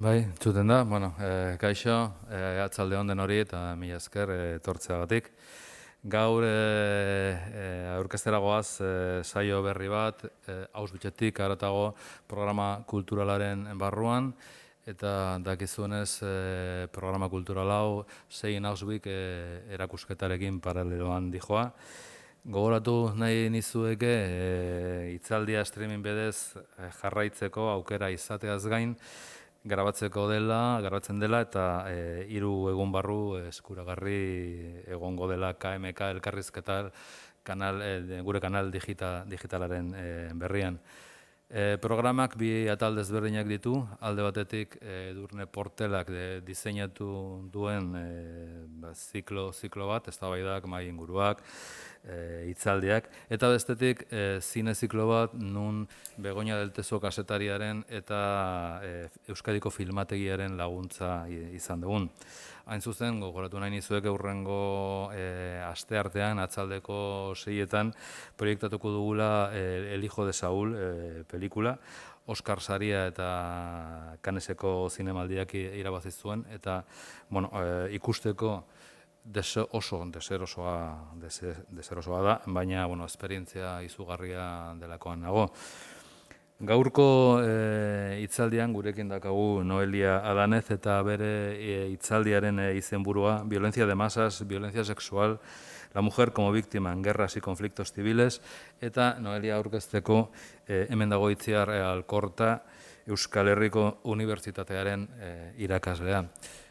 Bai, entzuten da, kaixo, atzalde on denori eta mila esker etortzeagatik. Gaur aurkeztera goaz saio berri bat, Auschwitzetik haratago programa kulturalaren barruan, eta dakizuenez programa kultural hau Sein Auschwitz erakusketarekin paraleloan dijoa. Gogoratu nahi nizueke hitzaldia streaming bidez jarraitzeko aukera izateaz gain, garatzen dela eta 3 egun barru eskuragarri egongo dela KMK elkarrizketa gure kanal digitalaren berrian. Programak bi atal desberdinak ditu, alde batetik Edurne Portelak diseinatu duen ziklo bat, eztabaidak, mahai inguruak, hitzaldiak, eta bestetik zine ziklo bat nun Begoña del Teso kazetariaren eta Euskadiko filmategiaren laguntza izan dugun. Hain zuzen, gogoratu nahi nizuek hurrengo asteartean, atzaldeko 6etan, proiektatuko dugula El hijo de Saúl pelikula, Oscar Saria eta Canneseko zinemaldiak irabazi zuen, eta ikusteko oso deserosoa da, baina esperientzia izugarria delakoan nago. Gaurko hitzaldian gurekin dakagu Noelia Adanez eta bere hitzaldiaren izenburua Violencia de masas, violencia sexual, la mujer como víctima en guerras y conflictos civiles, eta Noelia aurkezteko hemen dago Itziar Alkorta, Euskal Herriko Unibertsitatearen irakaslea.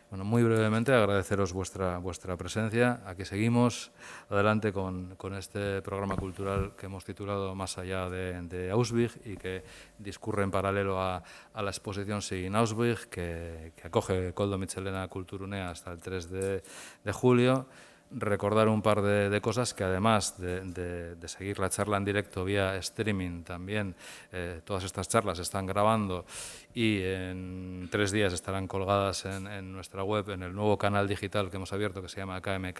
Muy brevemente agradeceros vuestra presencia. Aquí seguimos, adelante con este programa cultural que hemos titulado Más allá de Auschwitz y que discurre en paralelo a la exposición Sin Auschwitz que acoge Koldo Mitxelena Kulturgunea hasta el 3 de julio. Recordar un par de cosas, que además de seguir la charla en directo vía streaming, también todas estas charlas se están grabando y en 3 días estarán colgadas en nuestra web, en el nuevo canal digital que hemos abierto que se llama KMK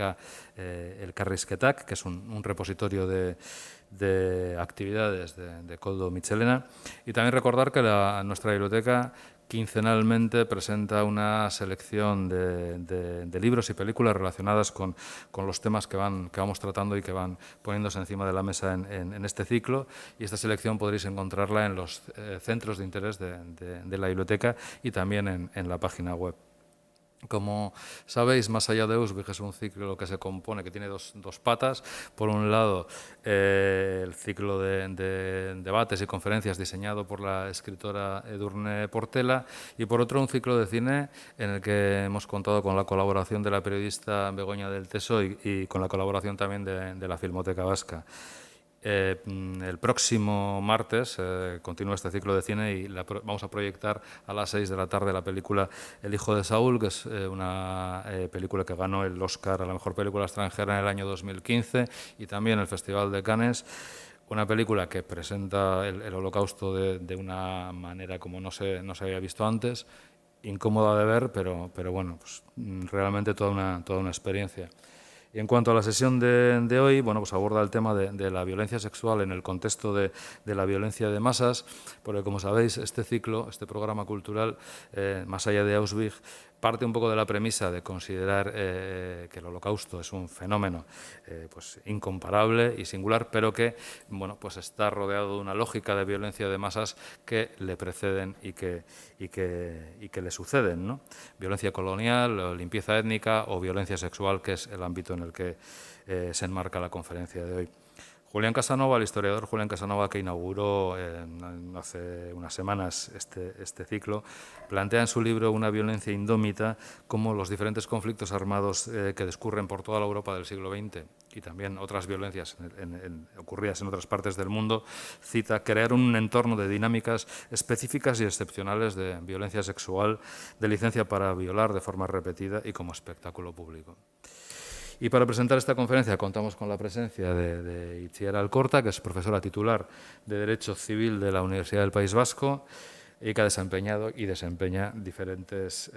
Elkarrizketak, que es un repositorio de actividades de Koldo Mitxelena. Y también recordar que nuestra biblioteca quincenalmente presenta una selección de libros y películas relacionadas con los temas que vamos tratando y que van poniéndose encima de la mesa en este ciclo, y esta selección podréis encontrarla en los centros de interés de la biblioteca y también en la página web. Como sabéis, Más allá de Auschwitz es un ciclo que se compone, que tiene dos patas. Por un lado, el ciclo de debates y conferencias diseñado por la escritora Edurne Portela, y por otro un ciclo de cine en el que hemos contado con la colaboración de la periodista Begoña del Teso y con la colaboración también de la Filmoteca Vasca. El próximo martes continúa este ciclo de cine y vamos a proyectar a las 6 de la tarde la película El hijo de Saúl, que es una película que ganó el Oscar a la mejor película extranjera en el año 2015 y también el Festival de Cannes. Una película que presenta el Holocausto de una manera como no se había visto antes, incómoda de ver, pero bueno, pues realmente toda una experiencia. Y en cuanto a la sesión de hoy, pues aborda el tema de la violencia sexual en el contexto de la violencia de masas, porque como sabéis, este ciclo, este programa cultural, Más allá de Auschwitz, parte un poco de la premisa de considerar que el Holocausto es un fenómeno pues incomparable y singular, pero que pues está rodeado de una lógica de violencia de masas que le preceden y que le suceden, ¿no? Violencia colonial, limpieza étnica o violencia sexual, que es el ámbito en el que se enmarca la conferencia de hoy. Julián Casanova, el historiador Julián Casanova, que inauguró hace unas semanas este ciclo, plantea en su libro Una violencia indómita cómo los diferentes conflictos armados que discurren por toda la Europa del siglo XX y también otras violencias ocurridas en otras partes del mundo, cita crear un entorno de dinámicas específicas y excepcionales de violencia sexual, de licencia para violar de forma repetida y como espectáculo público. Y para presentar esta conferencia contamos con la presencia de Itziar Alkorta, que es profesora titular de Derecho Civil de la Universidad del País Vasco, y que ha desempeñado y desempeña diferentes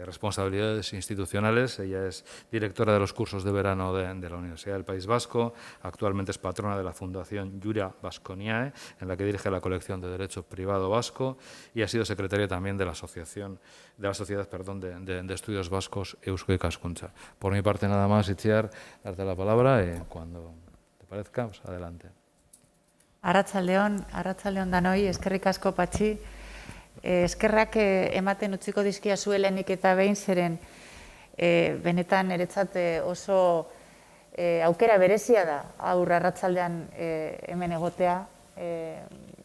responsabilidades institucionales. Ella es directora de los cursos de verano de la Universidad del País Vasco, actualmente es patrona de la Fundación Jura Vasconiae, en la que dirige la colección de Derecho Privado Vasco, y ha sido secretaria también de la Sociedad de Estudios Vascos Eusko Ikaskuntza. Por mi parte nada más, Itziar, darte la palabra y cuando te parezca, pues adelante. Arratsaldeon danoi, eskerrik asko Patxi. Eskerrak ematen utziko dizkia zuelenik eta behin zeren benetan niretzat oso aukera berezia da aur arratsaldean hemen egotea.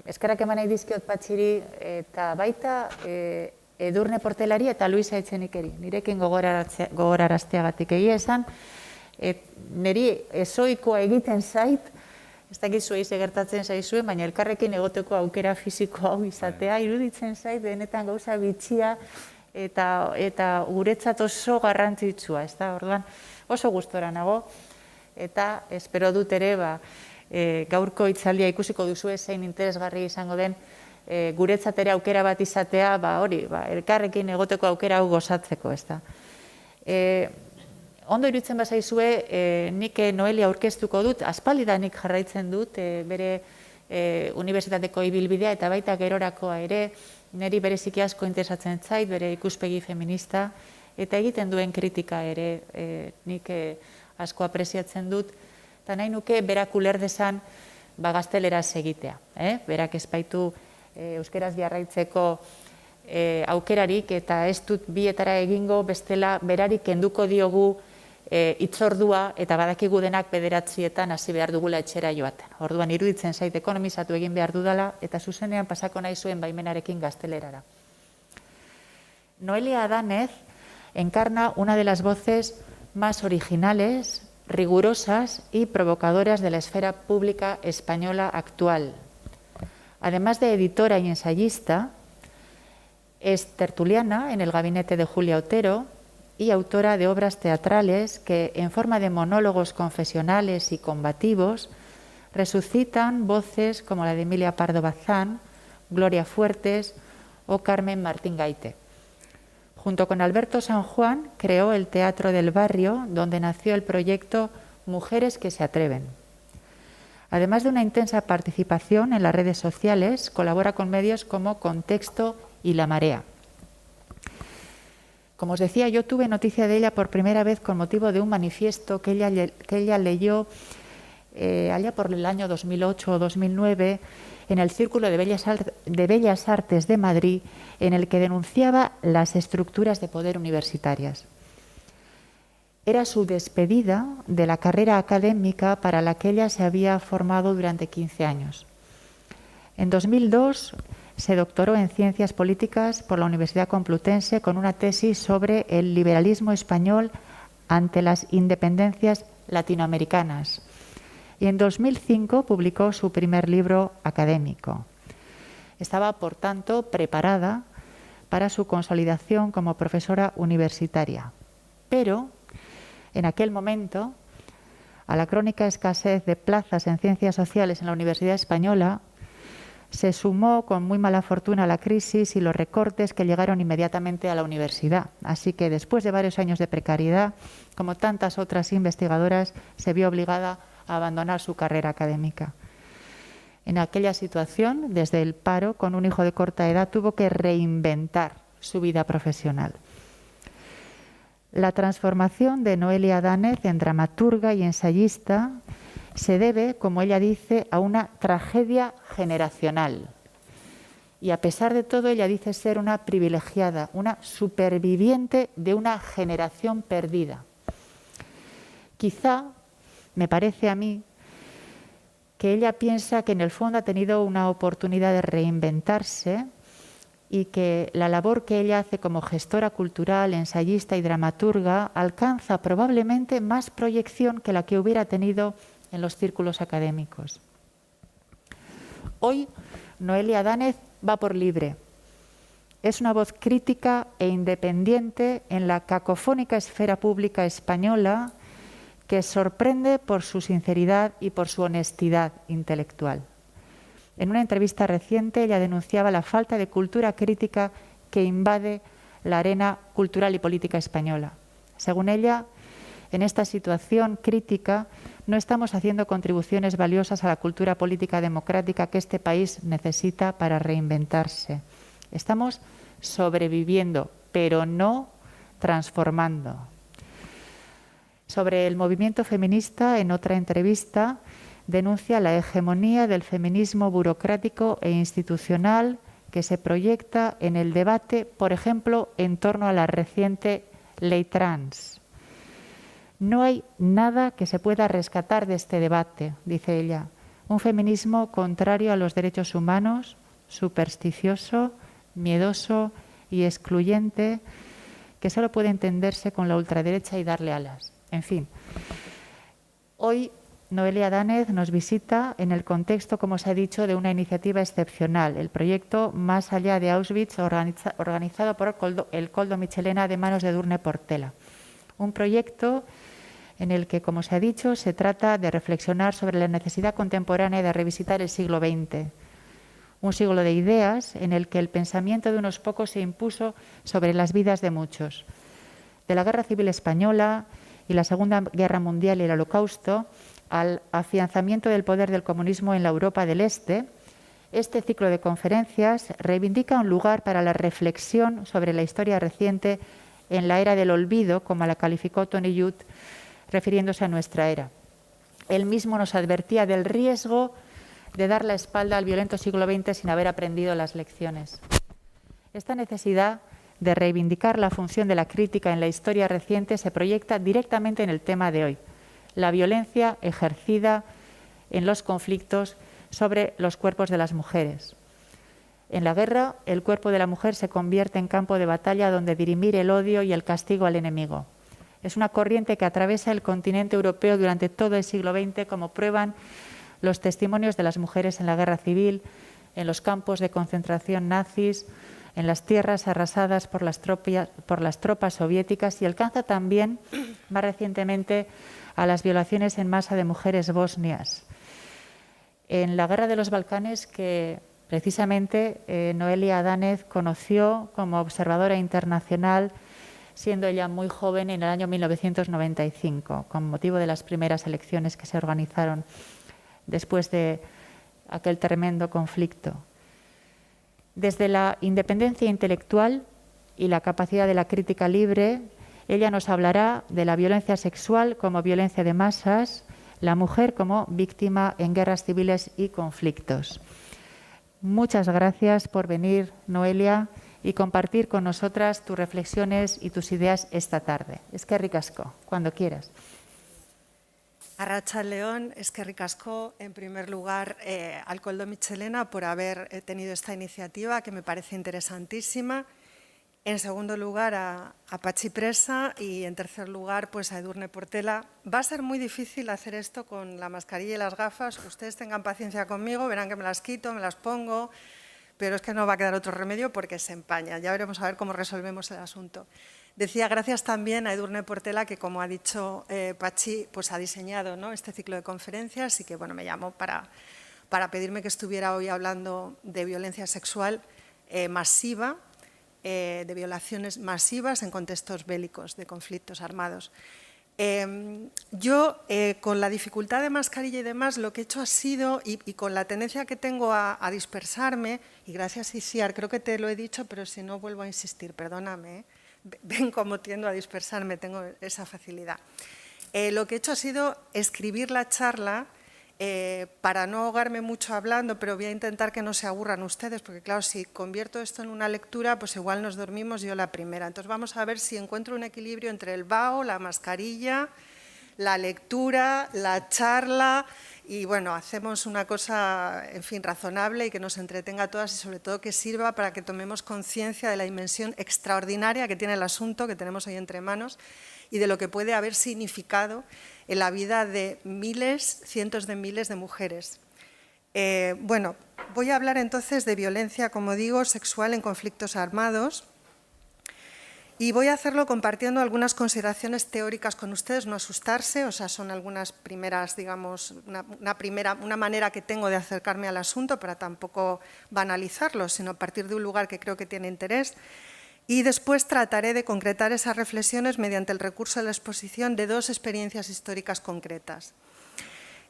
Eskerrak eman nahi dizkiot Patxiri eta baita Edurne Portelari eta Luisa Etxenikeri. Nirekin gogorarazteagatik egia esan, niri ezoikoa egiten zait, ez dakizu eize gertatzen zaizue, baina elkarrekin egoteko aukera fisiko hau izatea, iruditzen zait, benetan gauza bitxia eta guretzat oso garrantzitsua, ez da, orduan oso gustora nago, eta espero dut ere, gaurko hitzaldia ikusiko duzu zein interesgarri izango den, guretzat ere aukera bat izatea, elkarrekin egoteko aukera hau gozatzeko, ez da. Ondo iruditzen bazaizue, nik Noelia aurkeztuko dut, aspaldidanik jarraitzen dut, bere unibertsitateko ibilbidea eta baita gerorakoa ere, niri bereziki asko interesatzen zait, bere ikuspegi feminista, eta egiten duen kritika ere nik asko apreziatzen dut, eta nahi nuke berak uler dezan gazteleraz egitea. Berak ez baitu euskeraz jarraitzeko aukerarik, eta ez dut bietara egingo, bestela berarik kenduko diogu hitzordua eta badakigu denak 9:00 hasi behar dugula etxera joaten. Orduan iruditzen zait ekonomizatu egin behar dudala eta zuzenean pasako nahi zuen baimenarekin gaztelerara. Noelia Adánez encarna una de las voces más originales, rigurosas y provocadoras de la esfera pública española actual. Además de editora y ensayista, es tertuliana en el gabinete de Julia Otero y autora de obras teatrales que, en forma de monólogos confesionales y combativos, resucitan voces como la de Emilia Pardo Bazán, Gloria Fuertes o Carmen Martín Gaite. Junto con Alberto San Juan, creó el Teatro del Barrio, donde nació el proyecto Mujeres que se atreven. Además de una intensa participación en las redes sociales, colabora con medios como Contexto y La Marea. Como os decía, yo tuve noticia de ella por primera vez con motivo de un manifiesto que ella leyó allá por el año 2008 o 2009 en el Círculo de Bellas Artes de Madrid, en el que denunciaba las estructuras de poder universitarias. Era su despedida de la carrera académica para la que ella se había formado durante 15 años. En 2002 se doctoró en Ciencias Políticas por la Universidad Complutense con una tesis sobre el liberalismo español ante las independencias latinoamericanas. Y en 2005 publicó su primer libro académico. Estaba, por tanto, preparada para su consolidación como profesora universitaria. Pero, en aquel momento, a la crónica escasez de plazas en Ciencias Sociales en la Universidad Española, se sumó con muy mala fortuna la crisis y los recortes que llegaron inmediatamente a la universidad. Así que después de varios años de precariedad, como tantas otras investigadoras, se vio obligada a abandonar su carrera académica. En aquella situación, desde el paro, con un hijo de corta edad, tuvo que reinventar su vida profesional. La transformación de Noelia Adánez en dramaturga y ensayista se debe, como ella dice, a una tragedia generacional. Y a pesar de todo, ella dice ser una privilegiada, una superviviente de una generación perdida. Quizá, me parece a mí, que ella piensa que en el fondo ha tenido una oportunidad de reinventarse y que la labor que ella hace como gestora cultural, ensayista y dramaturga alcanza probablemente más proyección que la que hubiera tenido en los círculos académicos. Hoy, Noelia Adánez va por libre. Es una voz crítica e independiente en la cacofónica esfera pública española que sorprende por su sinceridad y por su honestidad intelectual. En una entrevista reciente, ella denunciaba la falta de cultura crítica que invade la arena cultural y política española. Según ella, en esta situación crítica no estamos haciendo contribuciones valiosas a la cultura política democrática que este país necesita para reinventarse. Estamos sobreviviendo, pero no transformando. Sobre el movimiento feminista, en otra entrevista, denuncia la hegemonía del feminismo burocrático e institucional que se proyecta en el debate, por ejemplo, en torno a la reciente ley trans. No hay nada que se pueda rescatar de este debate, dice ella. Un feminismo contrario a los derechos humanos, supersticioso, miedoso y excluyente, que solo puede entenderse con la ultraderecha y darle alas. En fin, hoy Noelia Danez nos visita en el contexto, como se ha dicho, de una iniciativa excepcional, el proyecto Más allá de Auschwitz, organizado por el Koldo Mitxelena de manos de Edurne Portela. Un proyecto en el que, como se ha dicho, se trata de reflexionar sobre la necesidad contemporánea de revisitar el siglo XX, un siglo de ideas en el que el pensamiento de unos pocos se impuso sobre las vidas de muchos. De la Guerra Civil Española y la Segunda Guerra Mundial y el Holocausto, al afianzamiento del poder del comunismo en la Europa del Este, este ciclo de conferencias reivindica un lugar para la reflexión sobre la historia reciente en la era del olvido, como la calificó Tony Judt, refiriéndose a nuestra era. Él mismo nos advertía del riesgo de dar la espalda al violento siglo XX sin haber aprendido las lecciones. Esta necesidad de reivindicar la función de la crítica en la historia reciente se proyecta directamente en el tema de hoy, la violencia ejercida en los conflictos sobre los cuerpos de las mujeres. En la guerra, el cuerpo de la mujer se convierte en campo de batalla donde dirimir el odio y el castigo al enemigo. Es una corriente que atraviesa el continente europeo durante todo el siglo XX, como prueban los testimonios de las mujeres en la guerra civil, en los campos de concentración nazis, en las tierras arrasadas por las tropas soviéticas, y alcanza también, más recientemente, a las violaciones en masa de mujeres bosnias. En la Guerra de los Balcanes, que precisamente Noelia Danez conoció como observadora internacional, siendo ella muy joven, en el año 1995, con motivo de las primeras elecciones que se organizaron después de aquel tremendo conflicto. Desde la independencia intelectual y la capacidad de la crítica libre, ella nos hablará de la violencia sexual como violencia de masas, la mujer como víctima en guerras civiles y conflictos. Muchas gracias por venir, Noelia, y compartir con nosotras tus reflexiones y tus ideas esta tarde. Eskerrik asko, cuando quieras. Arratsaldeon, eskerrik asko, en primer lugar, al Koldo Mitxelena por haber tenido esta iniciativa que me parece interesantísima. En segundo lugar, a Patxi Presa y, en tercer lugar, pues a Edurne Portela. Va a ser muy difícil hacer esto con la mascarilla y las gafas. Ustedes tengan paciencia conmigo, verán que me las quito, me las pongo, pero es que no va a quedar otro remedio porque se empaña. Ya veremos a ver cómo resolvemos el asunto. Decía gracias también a Edurne Portela, que, como ha dicho Patxi, pues ha diseñado, ¿no?, este ciclo de conferencias y que, bueno, me llamó para pedirme que estuviera hoy hablando de violencia sexual masiva, de violaciones masivas en contextos bélicos, de conflictos armados. Yo, con la dificultad de mascarilla y demás, lo que he hecho ha sido, y con la tendencia que tengo a dispersarme, y gracias, Isiar, creo que te lo he dicho, pero si no vuelvo a insistir, perdóname, ven cómo tiendo a dispersarme, tengo esa facilidad. Lo que he hecho ha sido escribir la charla para no ahogarme mucho hablando, pero voy a intentar que no se aburran ustedes, porque claro, si convierto esto en una lectura, pues igual nos dormimos yo la primera. Entonces vamos a ver si encuentro un equilibrio entre el vaho, la mascarilla, la lectura, la charla y bueno, hacemos una cosa, en fin, razonable y que nos entretenga a todas y sobre todo que sirva para que tomemos conciencia de la dimensión extraordinaria que tiene el asunto que tenemos hoy entre manos y de lo que puede haber significado en la vida de miles, cientos de miles de mujeres. Bueno, voy a hablar entonces de violencia, como digo, sexual en conflictos armados. Y voy a hacerlo compartiendo algunas consideraciones teóricas con ustedes, no asustarse, o sea, son algunas primeras, digamos, una manera que tengo de acercarme al asunto para tampoco banalizarlo, sino a partir de un lugar que creo que tiene interés. Y después trataré de concretar esas reflexiones mediante el recurso de la exposición de dos experiencias históricas concretas.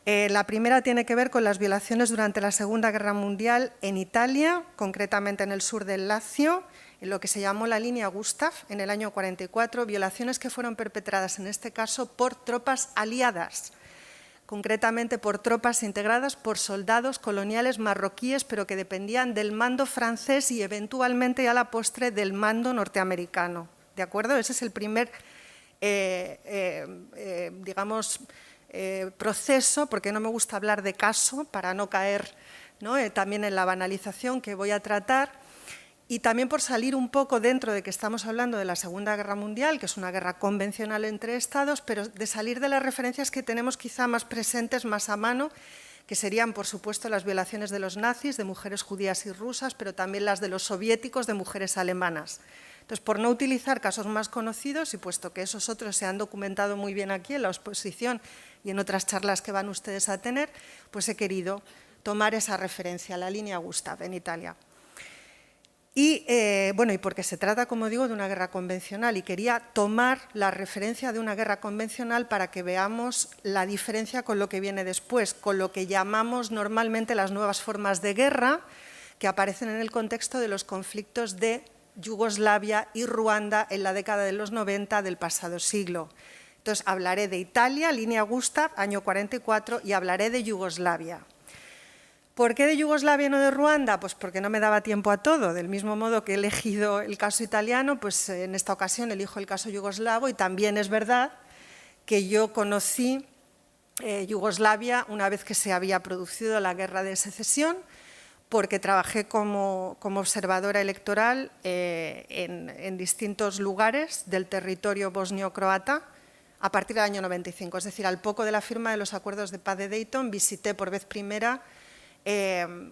La primera tiene que ver con las violaciones durante la Segunda Guerra Mundial en Italia, concretamente en el sur del Lacio, en lo que se llamó la línea Gustav, en el año 44, violaciones que fueron perpetradas en este caso por tropas aliadas, concretamente por tropas integradas por soldados coloniales marroquíes, pero que dependían del mando francés y eventualmente a la postre del mando norteamericano. ¿De acuerdo? Ese es el primer, digamos, proceso, porque no me gusta hablar de caso para no caer, ¿no?, también en la banalización que voy a tratar. Y también por salir un poco dentro de que estamos hablando de la Segunda Guerra Mundial, que es una guerra convencional entre Estados, pero de salir de las referencias que tenemos quizá más presentes, más a mano, que serían, por supuesto, las violaciones de los nazis, de mujeres judías y rusas, pero también las de los soviéticos, de mujeres alemanas. Entonces, por no utilizar casos más conocidos, y puesto que esos otros se han documentado muy bien aquí en la exposición y en otras charlas que van ustedes a tener, pues he querido tomar esa referencia, la línea Gustav en Italia. Y, bueno, y porque se trata, como digo, de una guerra convencional y quería tomar la referencia de una guerra convencional para que veamos la diferencia con lo que viene después, con lo que llamamos normalmente las nuevas formas de guerra que aparecen en el contexto de los conflictos de Yugoslavia y Ruanda en la década de los 90 del pasado siglo. Entonces, hablaré de Italia, línea Gustav, año 44, y hablaré de Yugoslavia. ¿Por qué de Yugoslavia y no de Ruanda? Pues porque no me daba tiempo a todo. Del mismo modo que he elegido el caso italiano, pues en esta ocasión elijo el caso yugoslavo, y también es verdad que yo conocí Yugoslavia una vez que se había producido la guerra de secesión, porque trabajé como observadora electoral en distintos lugares del territorio bosnio-croata a partir del año 95. Es decir, al poco de la firma de los acuerdos de paz de Dayton, visité por vez primera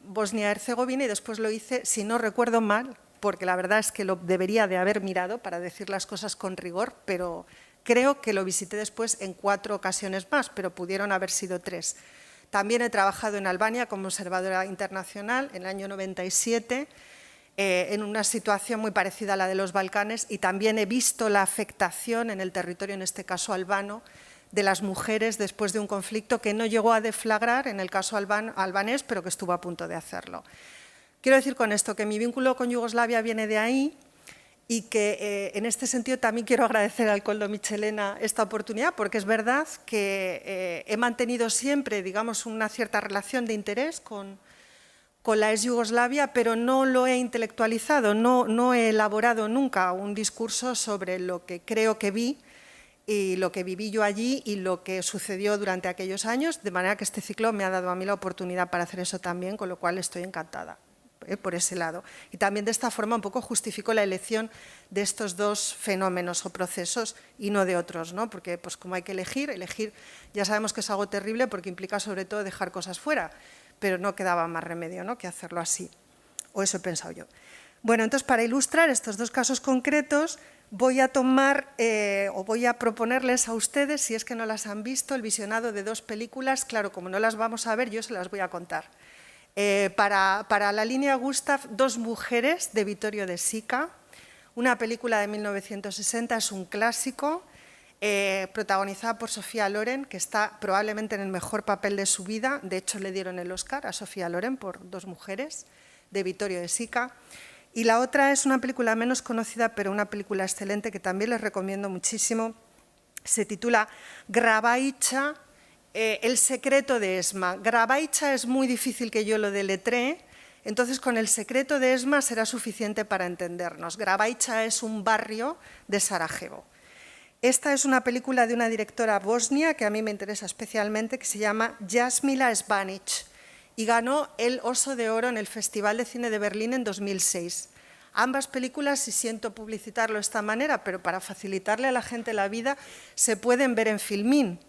Bosnia-Herzegovina, y después lo hice, si no recuerdo mal, porque la verdad es que lo debería de haber mirado para decir las cosas con rigor, pero creo que lo visité después en 4 ocasiones más, pero pudieron haber sido 3. También he trabajado en Albania como observadora internacional en el año 97, en una situación muy parecida a la de los Balcanes, y también he visto la afectación en el territorio, en este caso albano, de las mujeres después de un conflicto que no llegó a deflagrar en el caso albanés, pero que estuvo a punto de hacerlo. Quiero decir con esto que mi vínculo con Yugoslavia viene de ahí, y que en este sentido también quiero agradecer al Koldo Michelena esta oportunidad, porque es verdad que he mantenido siempre, digamos, una cierta relación de interés con la ex Yugoslavia, pero no lo he intelectualizado, no he elaborado nunca un discurso sobre lo que creo que vi y lo que viví yo allí y lo que sucedió durante aquellos años, de manera que este ciclo me ha dado a mí la oportunidad para hacer eso también, con lo cual estoy encantada por ese lado. Y también de esta forma un poco justifico la elección de estos dos fenómenos o procesos y no de otros, ¿no? Porque pues como hay que elegir ya sabemos que es algo terrible porque implica sobre todo dejar cosas fuera, pero no quedaba más remedio, ¿no?, que hacerlo así, o eso he pensado yo. Bueno, entonces para ilustrar estos dos casos concretos voy a tomar o voy a proponerles a ustedes, si es que no las han visto, el visionado de 2 películas. Claro, como no las vamos a ver, yo se las voy a contar. Para la línea Gustav, 2 mujeres, de Vittorio De Sica, una película de 1960, es un clásico, protagonizada por Sofía Loren, que está probablemente en el mejor papel de su vida. De hecho, le dieron el Oscar a Sofía Loren por 2 mujeres, de Vittorio De Sica. Y la otra es una película menos conocida, pero una película excelente que también les recomiendo muchísimo. Se titula Grabaica, El secreto de Esma. Grabaica es muy difícil que yo lo deletree, entonces con El secreto de Esma será suficiente para entendernos. Grabaica es un barrio de Sarajevo. Esta es una película de una directora bosnia que a mí me interesa especialmente, que se llama Jasmila Sbanic, y ganó el Oso de Oro en el Festival de Cine de Berlín en 2006. Ambas películas, y siento publicitarlo de esta manera, pero para facilitarle a la gente la vida, se pueden ver en Filmin.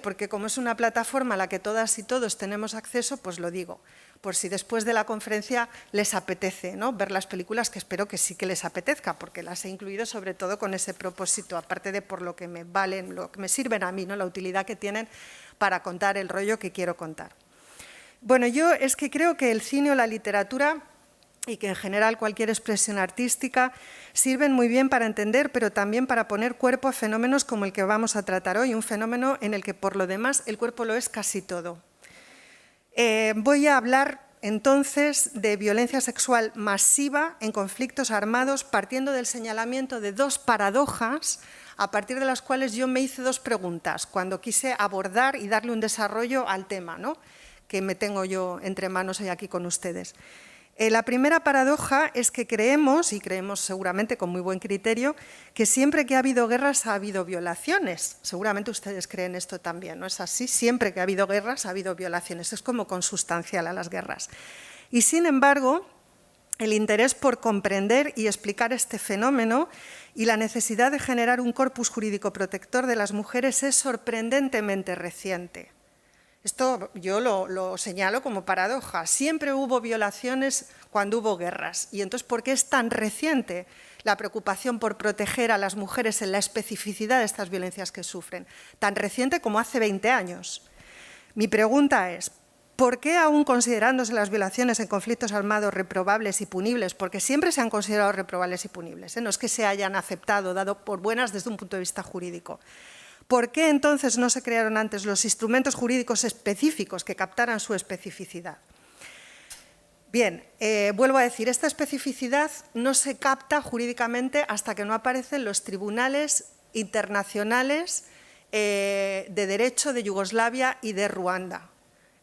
porque como es una plataforma a la que todas y todos tenemos acceso, pues lo digo, por si después de la conferencia les apetece, ¿no?, ver las películas, que espero que sí que les apetezca, porque las he incluido sobre todo con ese propósito, aparte de por lo que me valen, lo que me sirven a mí, ¿no?, la utilidad que tienen para contar el rollo que quiero contar. Bueno, yo es que creo que el cine o la literatura, y que en general cualquier expresión artística, sirven muy bien para entender, pero también para poner cuerpo a fenómenos como el que vamos a tratar hoy, un fenómeno en el que por lo demás el cuerpo lo es casi todo. Voy a hablar entonces de violencia sexual masiva en conflictos armados, partiendo del señalamiento de dos paradojas, a partir de las cuales yo me hice dos preguntas cuando quise abordar y darle un desarrollo al tema, ¿no?, que me tengo yo entre manos hoy aquí con ustedes. La primera paradoja es que creemos, y creemos seguramente con muy buen criterio, que siempre que ha habido guerras ha habido violaciones. Seguramente ustedes creen esto también, ¿no es así? Siempre que ha habido guerras ha habido violaciones. Es como consustancial a las guerras. Y sin embargo, el interés por comprender y explicar este fenómeno y la necesidad de generar un corpus jurídico protector de las mujeres es sorprendentemente reciente. Esto yo lo señalo como paradoja. Siempre hubo violaciones cuando hubo guerras. Y entonces, ¿por qué es tan reciente la preocupación por proteger a las mujeres en la especificidad de estas violencias que sufren? Tan reciente como hace 20 años. Mi pregunta es, ¿por qué aún considerándose las violaciones en conflictos armados reprobables y punibles? Porque siempre se han considerado reprobables y punibles, no es que se hayan aceptado, dado por buenas desde un punto de vista jurídico. ¿Por qué entonces no se crearon antes los instrumentos jurídicos específicos que captaran su especificidad? Bien, vuelvo a decir, esta especificidad no se capta jurídicamente hasta que no aparecen los tribunales internacionales de derecho de Yugoslavia y de Ruanda.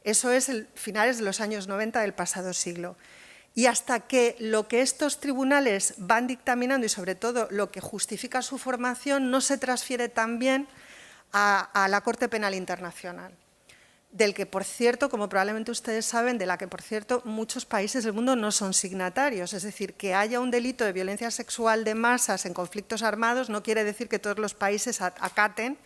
Eso es finales de los años 90 del pasado siglo. Y hasta que lo que estos tribunales van dictaminando y sobre todo lo que justifica su formación no se transfiere también a la Corte Penal Internacional, del que, por cierto, como probablemente ustedes saben, de la que, por cierto, muchos países del mundo no son signatarios. Es decir, que haya un delito de violencia sexual de masas en conflictos armados no quiere decir que todos los países acaten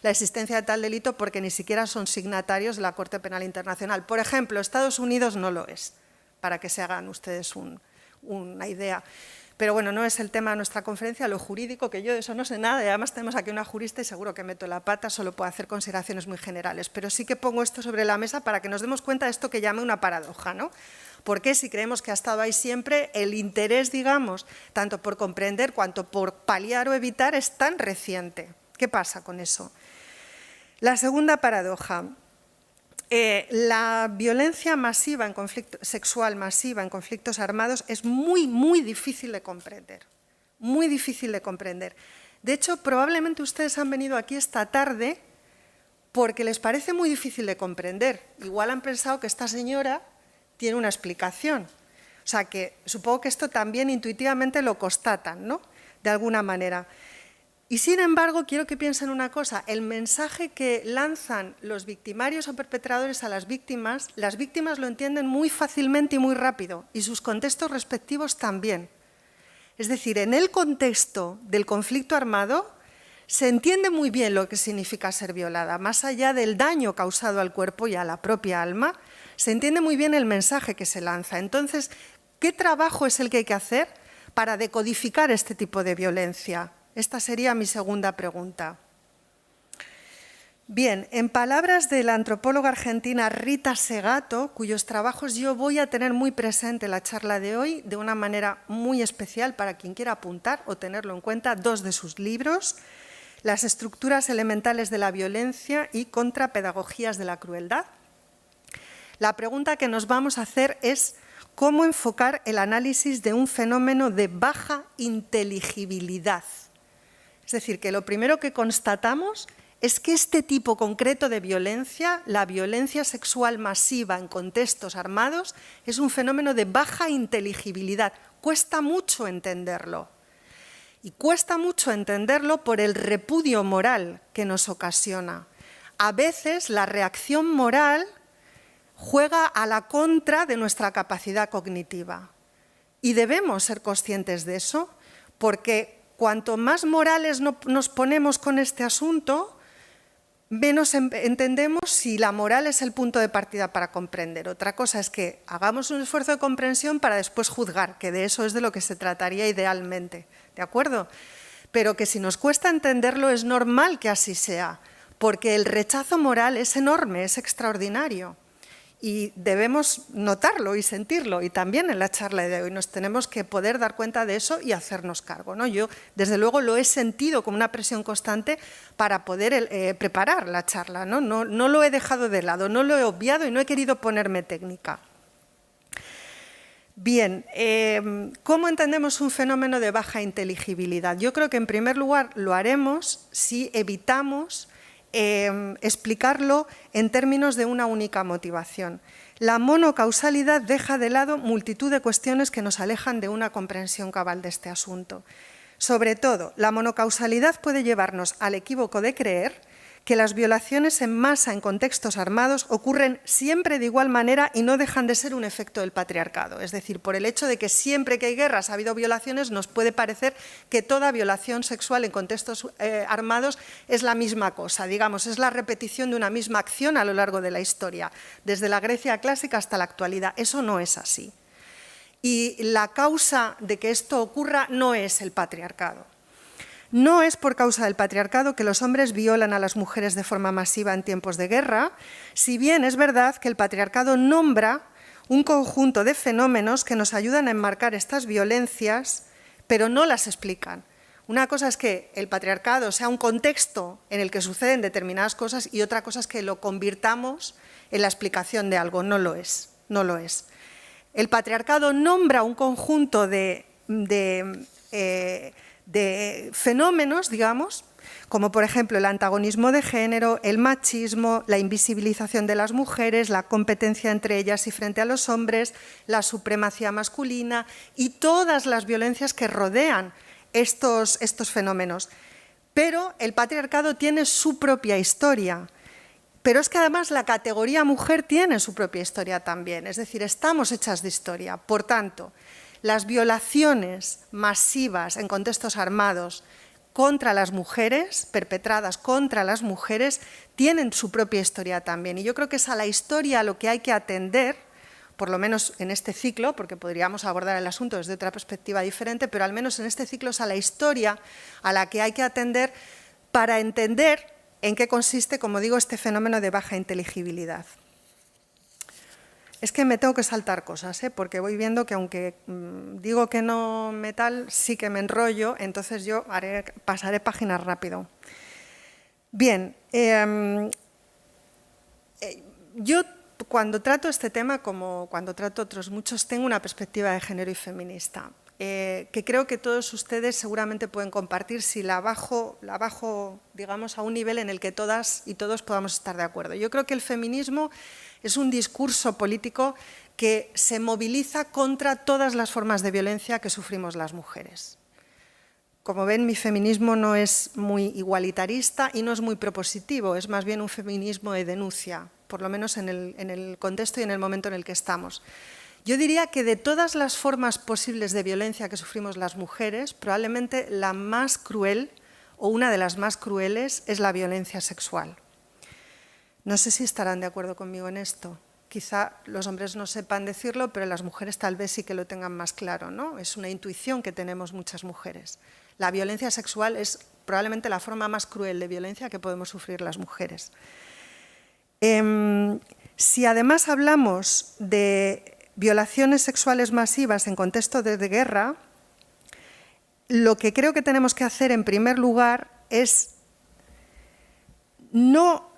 la existencia de tal delito porque ni siquiera son signatarios de la Corte Penal Internacional. Por ejemplo, Estados Unidos no lo es, para que se hagan ustedes una idea. Pero bueno, no es el tema de nuestra conferencia, lo jurídico, que yo de eso no sé nada, y además tenemos aquí una jurista y seguro que meto la pata, solo puedo hacer consideraciones muy generales. Pero sí que pongo esto sobre la mesa para que nos demos cuenta de esto que llame una paradoja, ¿no? Porque si creemos que ha estado ahí siempre, el interés, digamos, tanto por comprender cuanto por paliar o evitar, es tan reciente. ¿Qué pasa con eso? La segunda paradoja. La violencia masiva sexual masiva en conflictos armados es muy, muy difícil de comprender. Muy difícil de comprender. De hecho, probablemente ustedes han venido aquí esta tarde porque les parece muy difícil de comprender. Igual han pensado que esta señora tiene una explicación. O sea, que supongo que esto también intuitivamente lo constatan, ¿no?, de alguna manera. Y sin embargo, quiero que piensen una cosa, el mensaje que lanzan los victimarios o perpetradores a las víctimas lo entienden muy fácilmente y muy rápido, y sus contextos respectivos también. Es decir, en el contexto del conflicto armado se entiende muy bien lo que significa ser violada, más allá del daño causado al cuerpo y a la propia alma, se entiende muy bien el mensaje que se lanza. Entonces, ¿qué trabajo es el que hay que hacer para decodificar este tipo de violencia? Esta sería mi segunda pregunta. Bien, en palabras de la antropóloga argentina Rita Segato, cuyos trabajos yo voy a tener muy presente en la charla de hoy, de una manera muy especial para quien quiera apuntar o tenerlo en cuenta, dos de sus libros, Las estructuras elementales de la violencia y Contrapedagogías de la crueldad. La pregunta que nos vamos a hacer es cómo enfocar el análisis de un fenómeno de baja inteligibilidad. Es decir, que lo primero que constatamos es que este tipo concreto de violencia, la violencia sexual masiva en contextos armados, es un fenómeno de baja inteligibilidad. Cuesta mucho entenderlo. Y cuesta mucho entenderlo por el repudio moral que nos ocasiona. A veces la reacción moral juega a la contra de nuestra capacidad cognitiva. Y debemos ser conscientes de eso, porque cuanto más morales nos ponemos con este asunto, menos entendemos si la moral es el punto de partida para comprender. Otra cosa es que hagamos un esfuerzo de comprensión para después juzgar, que de eso es de lo que se trataría idealmente, ¿de acuerdo? Pero que si nos cuesta entenderlo es normal que así sea, porque el rechazo moral es enorme, es extraordinario. Y debemos notarlo y sentirlo, y también en la charla de hoy nos tenemos que poder dar cuenta de eso y hacernos cargo, ¿no? Yo, desde luego, lo he sentido como una presión constante para poder preparar la charla, ¿no? No lo he dejado de lado, no lo he obviado y no he querido ponerme técnica. Bien, ¿cómo entendemos un fenómeno de baja inteligibilidad? Yo creo que, en primer lugar, lo haremos si evitamos explicarlo en términos de una única motivación. La monocausalidad deja de lado multitud de cuestiones que nos alejan de una comprensión cabal de este asunto. Sobre todo, la monocausalidad puede llevarnos al equívoco de creer que las violaciones en masa en contextos armados ocurren siempre de igual manera y no dejan de ser un efecto del patriarcado. Es decir, por el hecho de que siempre que hay guerras ha habido violaciones, nos puede parecer que toda violación sexual en contextos armados es la misma cosa, digamos, es la repetición de una misma acción a lo largo de la historia, desde la Grecia clásica hasta la actualidad. Eso no es así. Y la causa de que esto ocurra no es el patriarcado. No es por causa del patriarcado que los hombres violan a las mujeres de forma masiva en tiempos de guerra, si bien es verdad que el patriarcado nombra un conjunto de fenómenos que nos ayudan a enmarcar estas violencias, pero no las explican. Una cosa es que el patriarcado sea un contexto en el que suceden determinadas cosas y otra cosa es que lo convirtamos en la explicación de algo. No lo es, no lo es. El patriarcado nombra un conjunto de fenómenos, digamos, como por ejemplo el antagonismo de género, el machismo, la invisibilización de las mujeres, la competencia entre ellas y frente a los hombres, la supremacía masculina y todas las violencias que rodean estos fenómenos. Pero el patriarcado tiene su propia historia. Pero es que además la categoría mujer tiene su propia historia también, es decir, estamos hechas de historia. Por tanto, las violaciones masivas en contextos armados contra las mujeres, perpetradas contra las mujeres, tienen su propia historia también. Y yo creo que es a la historia a lo que hay que atender, por lo menos en este ciclo, porque podríamos abordar el asunto desde otra perspectiva diferente, pero al menos en este ciclo es a la historia a la que hay que atender para entender en qué consiste, como digo, este fenómeno de baja inteligibilidad. Es que me tengo que saltar cosas, porque voy viendo que aunque digo que no me tal, sí que me enrollo, entonces yo pasaré páginas rápido. Bien, yo cuando trato este tema, como cuando trato otros muchos, tengo una perspectiva de género y feminista, que creo que todos ustedes seguramente pueden compartir si la bajo, digamos, a un nivel en el que todas y todos podamos estar de acuerdo. Yo creo que el feminismo es un discurso político que se moviliza contra todas las formas de violencia que sufrimos las mujeres. Como ven, mi feminismo no es muy igualitarista y no es muy propositivo, es más bien un feminismo de denuncia, por lo menos en el contexto y en el momento en el que estamos. Yo diría que de todas las formas posibles de violencia que sufrimos las mujeres, probablemente la más cruel o una de las más crueles es la violencia sexual. No sé si estarán de acuerdo conmigo en esto. Quizá los hombres no sepan decirlo, pero las mujeres tal vez sí que lo tengan más claro, ¿no? Es una intuición que tenemos muchas mujeres. La violencia sexual es probablemente la forma más cruel de violencia que podemos sufrir las mujeres. Si además hablamos de violaciones sexuales masivas en contexto de guerra, lo que creo que tenemos que hacer en primer lugar es no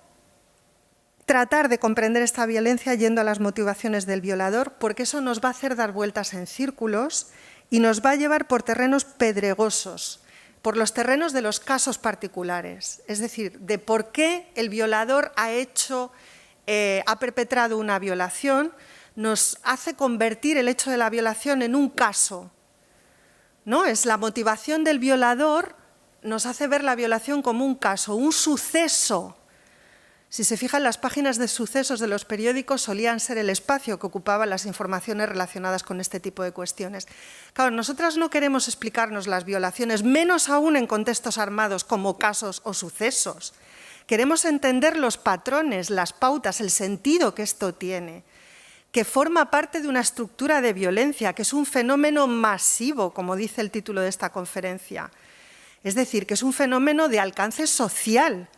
tratar de comprender esta violencia yendo a las motivaciones del violador, porque eso nos va a hacer dar vueltas en círculos y nos va a llevar por terrenos pedregosos, por los terrenos de los casos particulares, es decir, de por qué el violador ha perpetrado una violación, nos hace convertir el hecho de la violación en un caso, ¿no? Es la motivación del violador, nos hace ver la violación como un caso, un suceso. Si se fijan, las páginas de sucesos de los periódicos solían ser el espacio que ocupaban las informaciones relacionadas con este tipo de cuestiones. Claro, nosotras no queremos explicarnos las violaciones, menos aún en contextos armados como casos o sucesos. queremos entender los patrones, las pautas, el sentido que esto tiene, que forma parte de una estructura de violencia, que es un fenómeno masivo, como dice el título de esta conferencia. Es decir, que es un fenómeno de alcance social,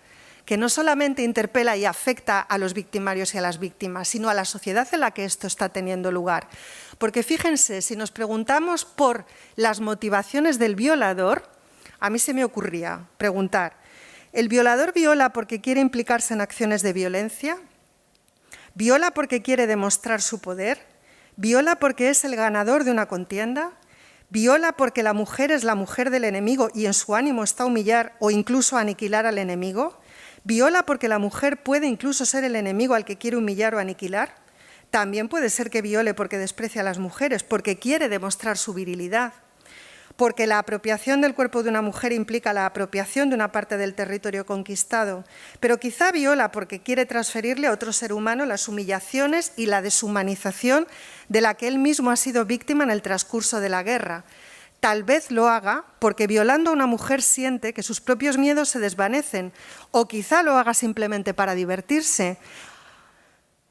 que no solamente interpela y afecta a los victimarios y a las víctimas, sino a la sociedad en la que esto está teniendo lugar. Porque fíjense, si nos preguntamos por las motivaciones del violador, a mí se me ocurría preguntar, ¿el violador viola porque quiere implicarse en acciones de violencia? ¿Viola porque quiere demostrar su poder? ¿Viola porque es el ganador de una contienda? ¿Viola porque la mujer es la mujer del enemigo y en su ánimo está humillar o incluso aniquilar al enemigo? ¿Viola porque la mujer puede incluso ser el enemigo al que quiere humillar o aniquilar? También puede ser que viole porque desprecia a las mujeres, porque quiere demostrar su virilidad, porque la apropiación del cuerpo de una mujer implica la apropiación de una parte del territorio conquistado, pero quizá viola porque quiere transferirle a otro ser humano las humillaciones y la deshumanización de la que él mismo ha sido víctima en el transcurso de la guerra. Tal vez lo haga porque violando a una mujer siente que sus propios miedos se desvanecen, o quizá lo haga simplemente para divertirse.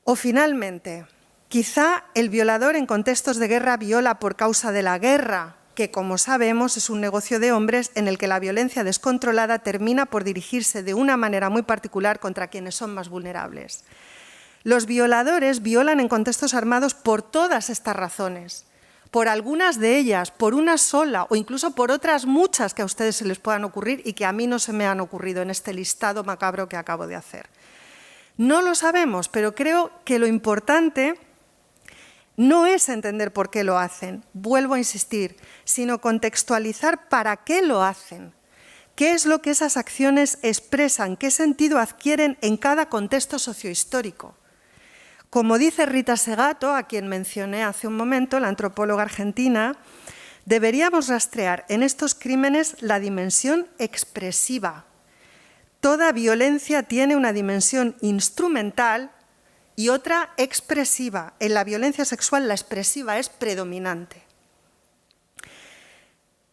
O finalmente, quizá el violador en contextos de guerra viola por causa de la guerra, que como sabemos es un negocio de hombres en el que la violencia descontrolada termina por dirigirse de una manera muy particular contra quienes son más vulnerables. Los violadores violan en contextos armados por todas estas razones, por algunas de ellas, por una sola o incluso por otras muchas que a ustedes se les puedan ocurrir y que a mí no se me han ocurrido en este listado macabro que acabo de hacer. No lo sabemos, pero creo que lo importante no es entender por qué lo hacen, vuelvo a insistir, sino contextualizar para qué lo hacen, qué es lo que esas acciones expresan, qué sentido adquieren en cada contexto sociohistórico. Como dice Rita Segato, a quien mencioné hace un momento, la antropóloga argentina, deberíamos rastrear en estos crímenes la dimensión expresiva. Toda violencia tiene una dimensión instrumental y otra expresiva. En la violencia sexual la expresiva es predominante.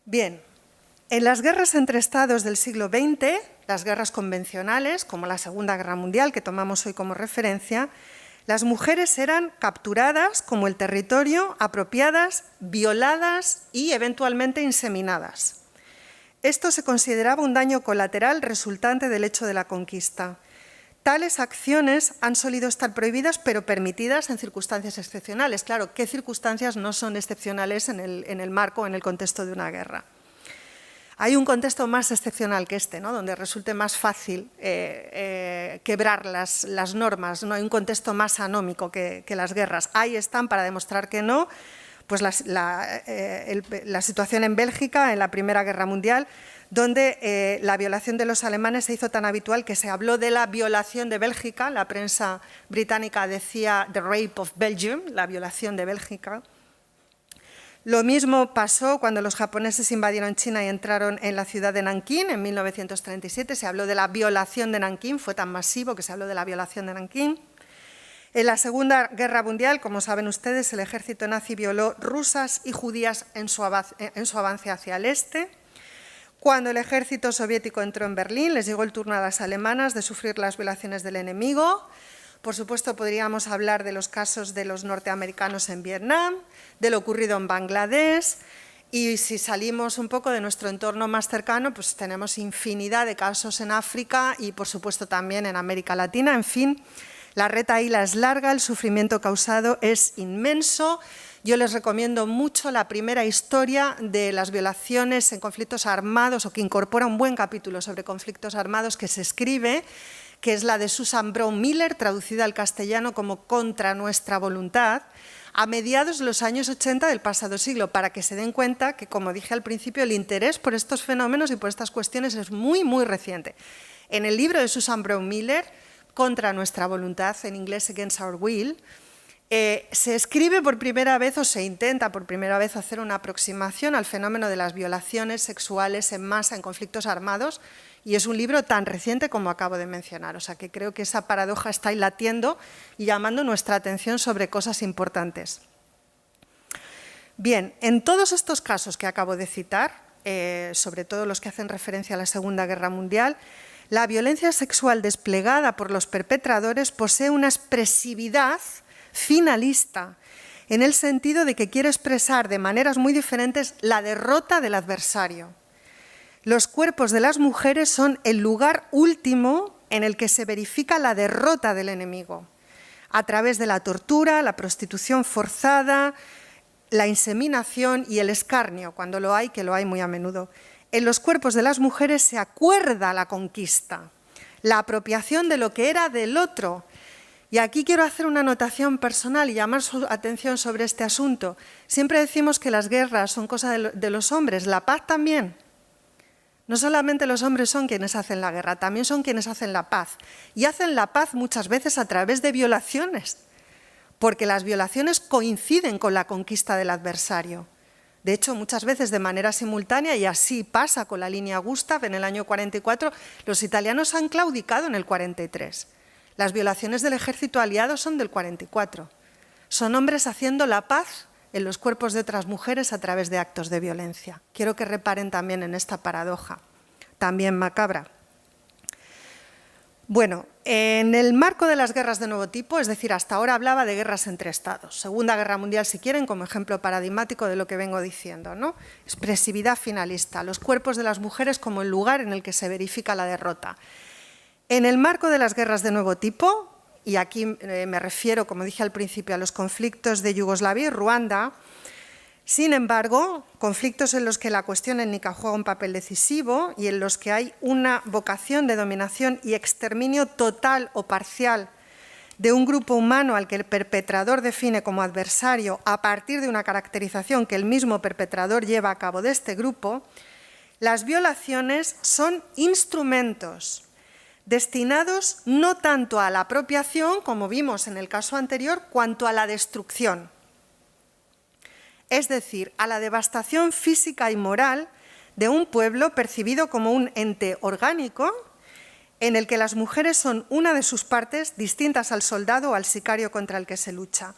Bien, en las guerras entre estados del siglo XX, las guerras convencionales, como la Segunda Guerra Mundial, que tomamos hoy como referencia, las mujeres eran capturadas como el territorio, apropiadas, violadas y eventualmente inseminadas. Esto se consideraba un daño colateral resultante del hecho de la conquista. Tales acciones han solido estar prohibidas, pero permitidas en circunstancias excepcionales. Claro, ¿qué circunstancias no son excepcionales en el marco, en el contexto de una guerra? Hay un contexto más excepcional que este, ¿no? Donde resulte más fácil quebrar las normas, ¿no? Hay un contexto más anómico que las guerras. Ahí están para demostrar que no. Pues la situación en Bélgica, en la Primera Guerra Mundial, donde la violación de los alemanes se hizo tan habitual que se habló de la violación de Bélgica. La prensa británica decía «the rape of Belgium», la violación de Bélgica. Lo mismo pasó cuando los japoneses invadieron China y entraron en la ciudad de Nankín en 1937. Se habló de la violación de Nankín, fue tan masivo que se habló de la violación de Nankín. En la Segunda Guerra Mundial, como saben ustedes, el ejército nazi violó rusas y judías en su avance hacia el este. Cuando el ejército soviético entró en Berlín, les llegó el turno a las alemanas de sufrir las violaciones del enemigo. Por supuesto, podríamos hablar de los casos de los norteamericanos en Vietnam, de lo ocurrido en Bangladesh, y si salimos un poco de nuestro entorno más cercano, pues tenemos infinidad de casos en África y, por supuesto, también en América Latina. En fin, la retahíla es larga, el sufrimiento causado es inmenso. Yo les recomiendo mucho la primera historia de las violaciones en conflictos armados, o que incorpora un buen capítulo sobre conflictos armados que se escribe, que es la de Susan Brown Miller, traducida al castellano como Contra nuestra voluntad, a mediados de los años 80 del pasado siglo, para que se den cuenta que, como dije al principio, el interés por estos fenómenos y por estas cuestiones es muy, muy reciente. En el libro de Susan Brown Miller, Contra nuestra voluntad, en inglés Against Our Will, se escribe por primera vez o se intenta por primera vez hacer una aproximación al fenómeno de las violaciones sexuales en masa en conflictos armados, y es un libro tan reciente como acabo de mencionar. O sea que creo que esa paradoja está ahí latiendo y llamando nuestra atención sobre cosas importantes. Bien, en todos estos casos que acabo de citar, sobre todo los que hacen referencia a la Segunda Guerra Mundial, La violencia sexual desplegada por los perpetradores posee una expresividad finalista, en el sentido de que quiere expresar de maneras muy diferentes la derrota del adversario. Los cuerpos de las mujeres son el lugar último en el que se verifica la derrota del enemigo, a través de la tortura, la prostitución forzada, la inseminación y el escarnio, cuando lo hay, que lo hay muy a menudo. En los cuerpos de las mujeres se acuerda la conquista, la apropiación de lo que era del otro. Y aquí quiero hacer una anotación personal y llamar su atención sobre este asunto. Siempre decimos que las guerras son cosa de los hombres, la paz también. No solamente los hombres son quienes hacen la guerra, también son quienes hacen la paz. Y hacen la paz muchas veces a través de violaciones, porque las violaciones coinciden con la conquista del adversario. De hecho, muchas veces de manera simultánea, y así pasa con la línea Gustav en el año 44, los italianos han claudicado en el 43. Las violaciones del ejército aliado son del 44. Son hombres haciendo la paz en los cuerpos de otras mujeres a través de actos de violencia. Quiero que reparen también en esta paradoja, también macabra. Bueno, en el marco de las guerras de nuevo tipo, es decir, hasta ahora hablaba de guerras entre estados. Segunda Guerra Mundial, si quieren, como ejemplo paradigmático de lo que vengo diciendo, ¿no? Expresividad finalista, los cuerpos de las mujeres como el lugar en el que se verifica la derrota. En el marco de las guerras de nuevo tipo, y aquí me refiero, como dije al principio, a los conflictos de Yugoslavia y Ruanda, sin embargo, conflictos en los que la cuestión étnica juega un papel decisivo y en los que hay una vocación de dominación y exterminio total o parcial de un grupo humano al que el perpetrador define como adversario a partir de una caracterización que el mismo perpetrador lleva a cabo de este grupo, las violaciones son instrumentos destinados no tanto a la apropiación, como vimos en el caso anterior, cuanto a la destrucción. Es decir, a la devastación física y moral de un pueblo percibido como un ente orgánico en el que las mujeres son una de sus partes distintas al soldado o al sicario contra el que se lucha.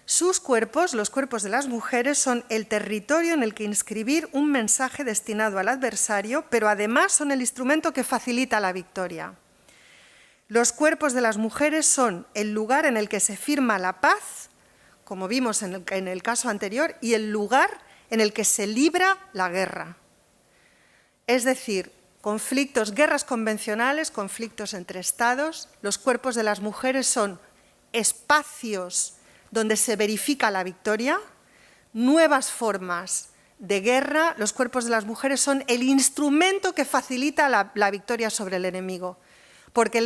Sus cuerpos, los cuerpos de las mujeres, son el territorio en el que inscribir un mensaje destinado al adversario, pero además son el instrumento que facilita la victoria. Los cuerpos de las mujeres son el lugar en el que se firma la paz, como vimos en el caso anterior, y el lugar en el que se libra la guerra. Es decir, conflictos, guerras convencionales, conflictos entre estados, los cuerpos de las mujeres son espacios donde se verifica la victoria, nuevas formas de guerra, los cuerpos de las mujeres son el instrumento que facilita la victoria sobre el enemigo, porque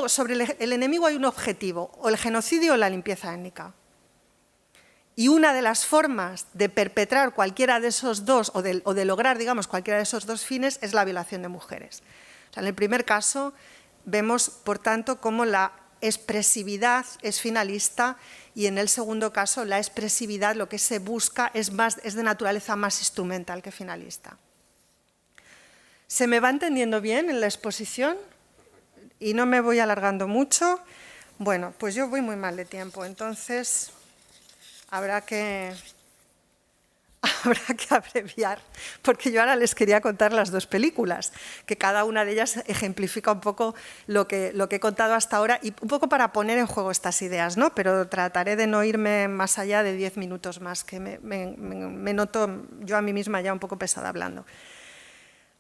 sobre el enemigo hay un objetivo, o el genocidio o la limpieza étnica. Y una de las formas de perpetrar cualquiera de esos dos, o de lograr, digamos, cualquiera de esos dos fines, es la violación de mujeres. O sea, en el primer caso vemos, por tanto, cómo la expresividad es finalista y en el segundo caso la expresividad, lo que se busca, es de naturaleza más instrumental que finalista. ¿Se me va entendiendo bien en la exposición? Y no me voy alargando mucho. Bueno, pues yo voy muy mal de tiempo, entonces habrá que abreviar, porque yo ahora les quería contar las dos películas, que cada una de ellas ejemplifica un poco lo que he contado hasta ahora y un poco para poner en juego estas ideas, ¿no? Pero trataré de no irme más allá de 10 minutos más, que me noto yo a mí misma ya un poco pesada hablando.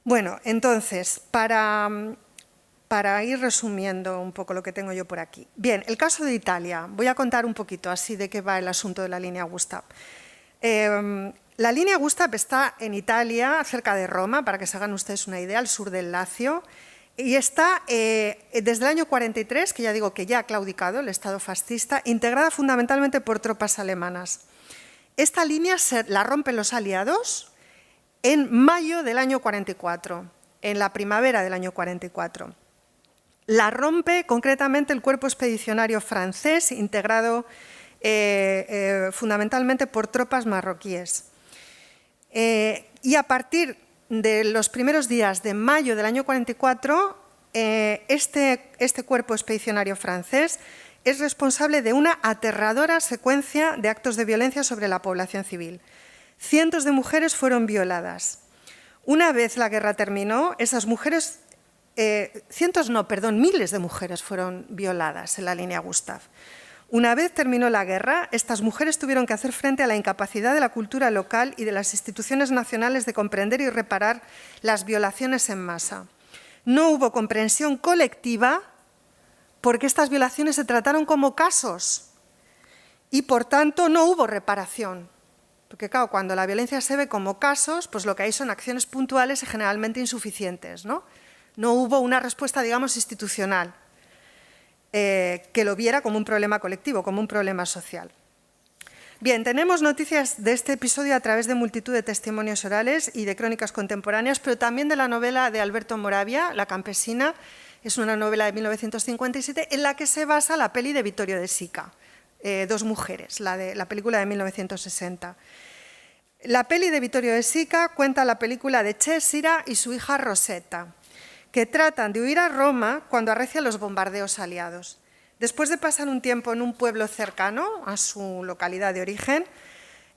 Bueno, entonces, para ir resumiendo un poco lo que tengo yo por aquí. Bien, el caso de Italia. Voy a contar un poquito así de qué va el asunto de la línea Gustav. La línea Gustav está en Italia, cerca de Roma, para que se hagan ustedes una idea, al sur del Lacio, y está desde el año 43, que ya digo que ya ha claudicado el Estado fascista, integrada fundamentalmente por tropas alemanas. Esta línea la rompen los aliados en mayo del año 44, en la primavera del año 44. La rompe concretamente el cuerpo expedicionario francés, integrado fundamentalmente por tropas marroquíes. Y a partir de los primeros días de mayo del año 44, este cuerpo expedicionario francés es responsable de una aterradora secuencia de actos de violencia sobre la población civil. Cientos de mujeres fueron violadas. Una vez la guerra terminó, esas mujeres miles de mujeres fueron violadas en la línea Gustav. Una vez terminó la guerra, estas mujeres tuvieron que hacer frente a la incapacidad de la cultura local y de las instituciones nacionales de comprender y reparar las violaciones en masa. No hubo comprensión colectiva porque estas violaciones se trataron como casos y, por tanto, no hubo reparación. Porque, claro, cuando la violencia se ve como casos, pues lo que hay son acciones puntuales y generalmente insuficientes, ¿no? No hubo una respuesta, digamos, institucional que lo viera como un problema colectivo, como un problema social. Bien, tenemos noticias de este episodio a través de multitud de testimonios orales y de crónicas contemporáneas, pero también de la novela de Alberto Moravia, La campesina. Es una novela de 1957 en la que se basa la peli de Vittorio De Sica, Dos mujeres, la película de 1960. La peli de Vittorio De Sica cuenta la película de Cesira y su hija Rosetta, que tratan de huir a Roma cuando arrecian los bombardeos aliados. Después de pasar un tiempo en un pueblo cercano a su localidad de origen,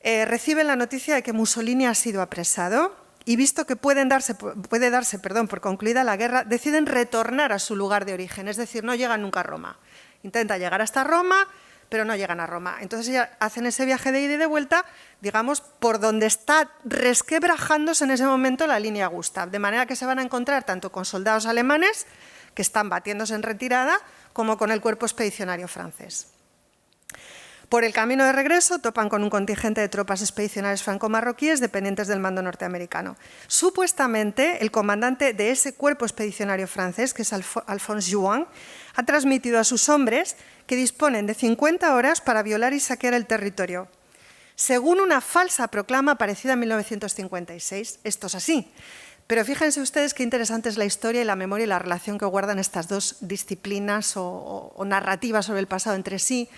reciben la noticia de que Mussolini ha sido apresado y, visto que puede darse por concluida la guerra, deciden retornar a su lugar de origen, es decir, no llegan nunca a Roma. Intentan llegar hasta Roma, pero no llegan a Roma. Entonces ya hacen ese viaje de ida y de vuelta, digamos, por donde está resquebrajándose en ese momento la línea Gustav, de manera que se van a encontrar tanto con soldados alemanes, que están batiéndose en retirada, como con el cuerpo expedicionario francés. Por el camino de regreso topan con un contingente de tropas expedicionarias franco-marroquíes dependientes del mando norteamericano. Supuestamente, el comandante de ese cuerpo expedicionario francés, que es Alphonse Juin, ha transmitido a sus hombres que disponen de 50 horas para violar y saquear el territorio. Según una falsa proclama aparecida en 1956, esto es así. Pero fíjense ustedes qué interesante es la historia y la memoria y la relación que guardan estas dos disciplinas o narrativas sobre el pasado entre sí,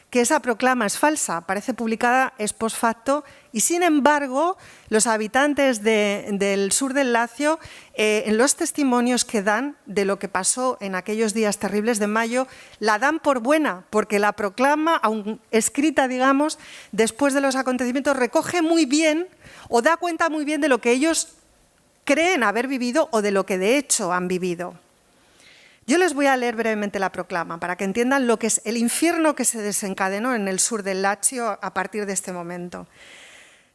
que esa proclama es falsa, parece publicada ex post facto, y sin embargo los habitantes del sur del Lacio, en los testimonios que dan de lo que pasó en aquellos días terribles de mayo, la dan por buena, porque la proclama, aun escrita, digamos, después de los acontecimientos, recoge muy bien o da cuenta muy bien de lo que ellos creen haber vivido o de lo que de hecho han vivido. Yo les voy a leer brevemente la proclama para que entiendan lo que es el infierno que se desencadenó en el sur del Lacio a partir de este momento.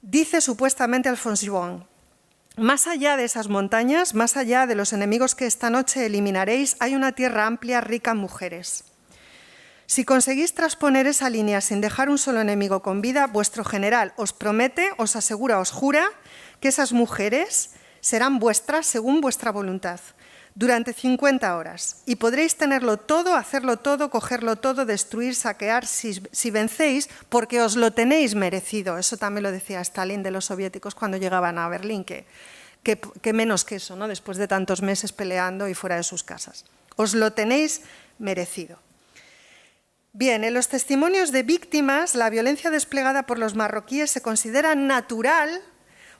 Dice supuestamente Alphonse Juin: más allá de esas montañas, más allá de los enemigos que esta noche eliminaréis, hay una tierra amplia, rica en mujeres. Si conseguís trasponer esa línea sin dejar un solo enemigo con vida, vuestro general os promete, os asegura, os jura que esas mujeres serán vuestras según vuestra voluntad, durante 50 horas, y podréis tenerlo todo, hacerlo todo, cogerlo todo, destruir, saquear, si vencéis, porque os lo tenéis merecido. Eso también lo decía Stalin de los soviéticos cuando llegaban a Berlín, que menos que eso, ¿no? Después de tantos meses peleando y fuera de sus casas. Os lo tenéis merecido. Bien, en los testimonios de víctimas, la violencia desplegada por los marroquíes se considera natural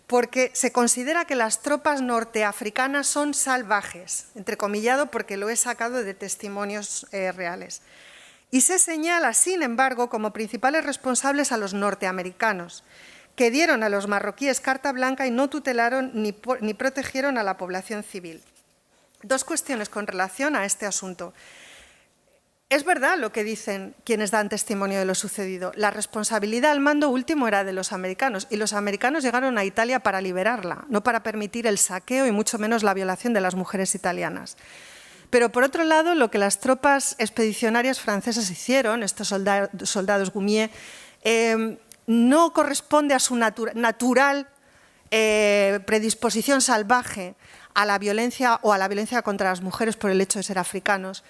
porque se considera que las tropas norteafricanas son salvajes, entrecomillado porque lo he sacado de testimonios reales. Y se señala, sin embargo, como principales responsables a los norteamericanos, que dieron a los marroquíes carta blanca y no tutelaron ni protegieron a la población civil. Dos cuestiones con relación a este asunto. Es verdad lo que dicen quienes dan testimonio de lo sucedido. La responsabilidad al mando último era de los americanos, y los americanos llegaron a Italia para liberarla, no para permitir el saqueo y mucho menos la violación de las mujeres italianas. Pero por otro lado, lo que las tropas expedicionarias francesas hicieron, estos soldados Goumier, no corresponde a su natural predisposición salvaje a la violencia o a la violencia contra las mujeres por el hecho de ser africanos.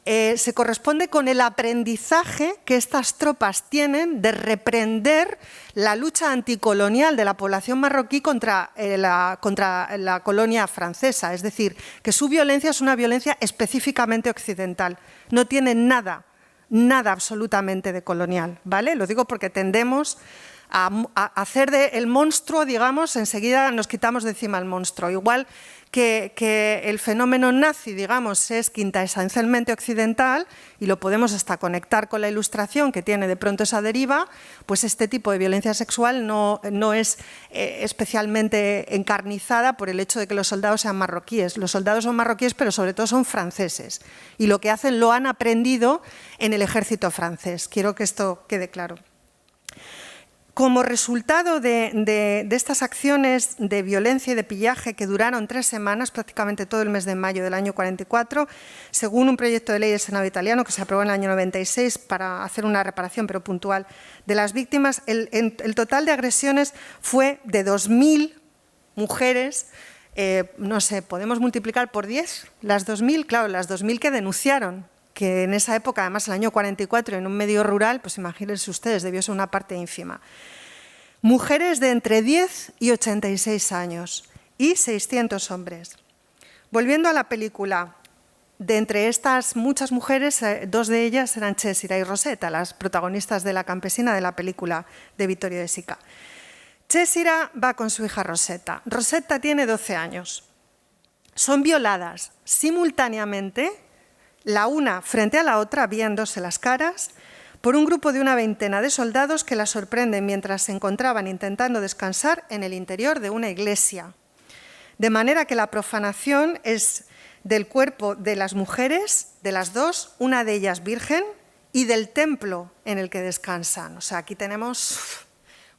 Se corresponde con el aprendizaje que estas tropas tienen de reprender la lucha anticolonial de la población marroquí contra la colonia francesa. Es decir, que su violencia es una violencia específicamente occidental. No tiene nada absolutamente de colonial, ¿vale? Lo digo porque tendemos a hacer del monstruo, digamos, enseguida nos quitamos de encima el monstruo. Igual que el fenómeno nazi, digamos, es quintaesencialmente occidental y lo podemos hasta conectar con la Ilustración, que tiene de pronto esa deriva, pues este tipo de violencia sexual no es especialmente encarnizada por el hecho de que los soldados sean marroquíes. Los soldados son marroquíes, pero sobre todo son franceses. Y lo que hacen lo han aprendido en el ejército francés. Quiero que esto quede claro. Como resultado de estas acciones de violencia y de pillaje que duraron 3 semanas, prácticamente todo el mes de mayo del año 44, según un proyecto de ley del Senado italiano que se aprobó en el año 96 para hacer una reparación pero puntual de las víctimas, el total de agresiones fue de 2.000 mujeres. No sé, podemos multiplicar por 10 las 2.000, claro, las 2.000 que denunciaron, que en esa época, además el año 44, en un medio rural, pues imagínense ustedes, debió ser una parte ínfima. Mujeres de entre 10 y 86 años y 600 hombres. Volviendo a la película, de entre estas muchas mujeres, 2 de ellas eran Cesira y Rosetta, las protagonistas de La campesina de la película de Vittorio De Sica. Cesira va con su hija Rosetta. Rosetta tiene 12 años. Son violadas simultáneamente, la una frente a la otra, viéndose las caras, por un grupo de una veintena de soldados que la sorprenden mientras se encontraban intentando descansar en el interior de una iglesia. De manera que la profanación es del cuerpo de las mujeres, de las dos, una de ellas virgen, y del templo en el que descansan. O sea, aquí tenemos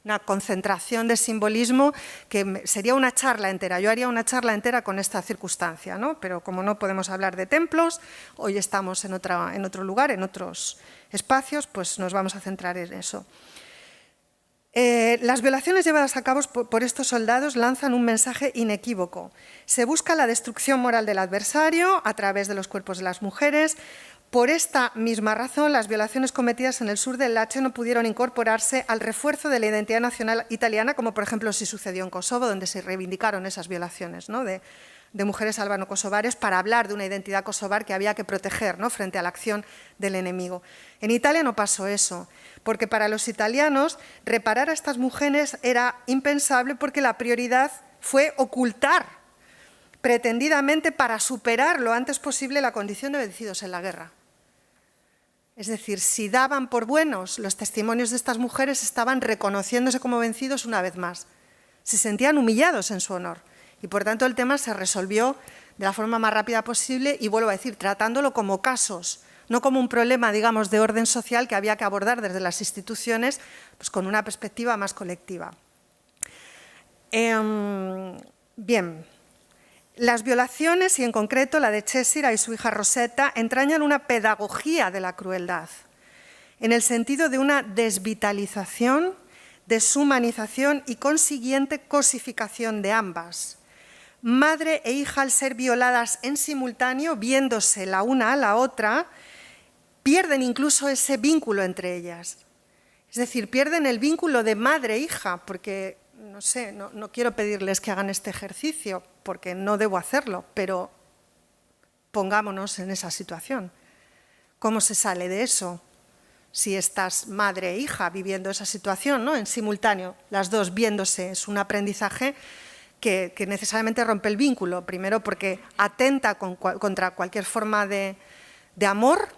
una concentración de simbolismo que sería una charla entera. Yo haría una charla entera con esta circunstancia, ¿no? Pero como no podemos hablar de templos, hoy estamos en otro lugar, en otros espacios, pues nos vamos a centrar en eso. Las violaciones llevadas a cabo por estos soldados lanzan un mensaje inequívoco. Se busca la destrucción moral del adversario a través de los cuerpos de las mujeres. Por esta misma razón, las violaciones cometidas en el sur del Lacio no pudieron incorporarse al refuerzo de la identidad nacional italiana, como por ejemplo sí sucedió en Kosovo, donde se reivindicaron esas violaciones, ¿no?, de mujeres albano-kosovares para hablar de una identidad kosovar que había que proteger, ¿no?, frente a la acción del enemigo. En Italia no pasó eso, porque para los italianos reparar a estas mujeres era impensable porque la prioridad fue ocultar pretendidamente para superar lo antes posible la condición de vencidos en la guerra. Es decir, si daban por buenos los testimonios de estas mujeres, estaban reconociéndose como vencidos una vez más. Se sentían humillados en su honor y, por tanto, el tema se resolvió de la forma más rápida posible y, vuelvo a decir, tratándolo como casos, no como un problema, digamos, de orden social que había que abordar desde las instituciones, pues con una perspectiva más colectiva. Bien. Las violaciones, y en concreto la de Cesira y su hija Rosetta, entrañan una pedagogía de la crueldad, en el sentido de una desvitalización, deshumanización y consiguiente cosificación de ambas. Madre e hija, al ser violadas en simultáneo, viéndose la una a la otra, pierden incluso ese vínculo entre ellas. Es decir, pierden el vínculo de madre e hija, porque no sé, no quiero pedirles que hagan este ejercicio, porque no debo hacerlo, pero pongámonos en esa situación. ¿Cómo se sale de eso? Si estás madre e hija viviendo esa situación, ¿no?, en simultáneo, las dos viéndose, es un aprendizaje que necesariamente rompe el vínculo. Primero, porque atenta contra cualquier forma de amor,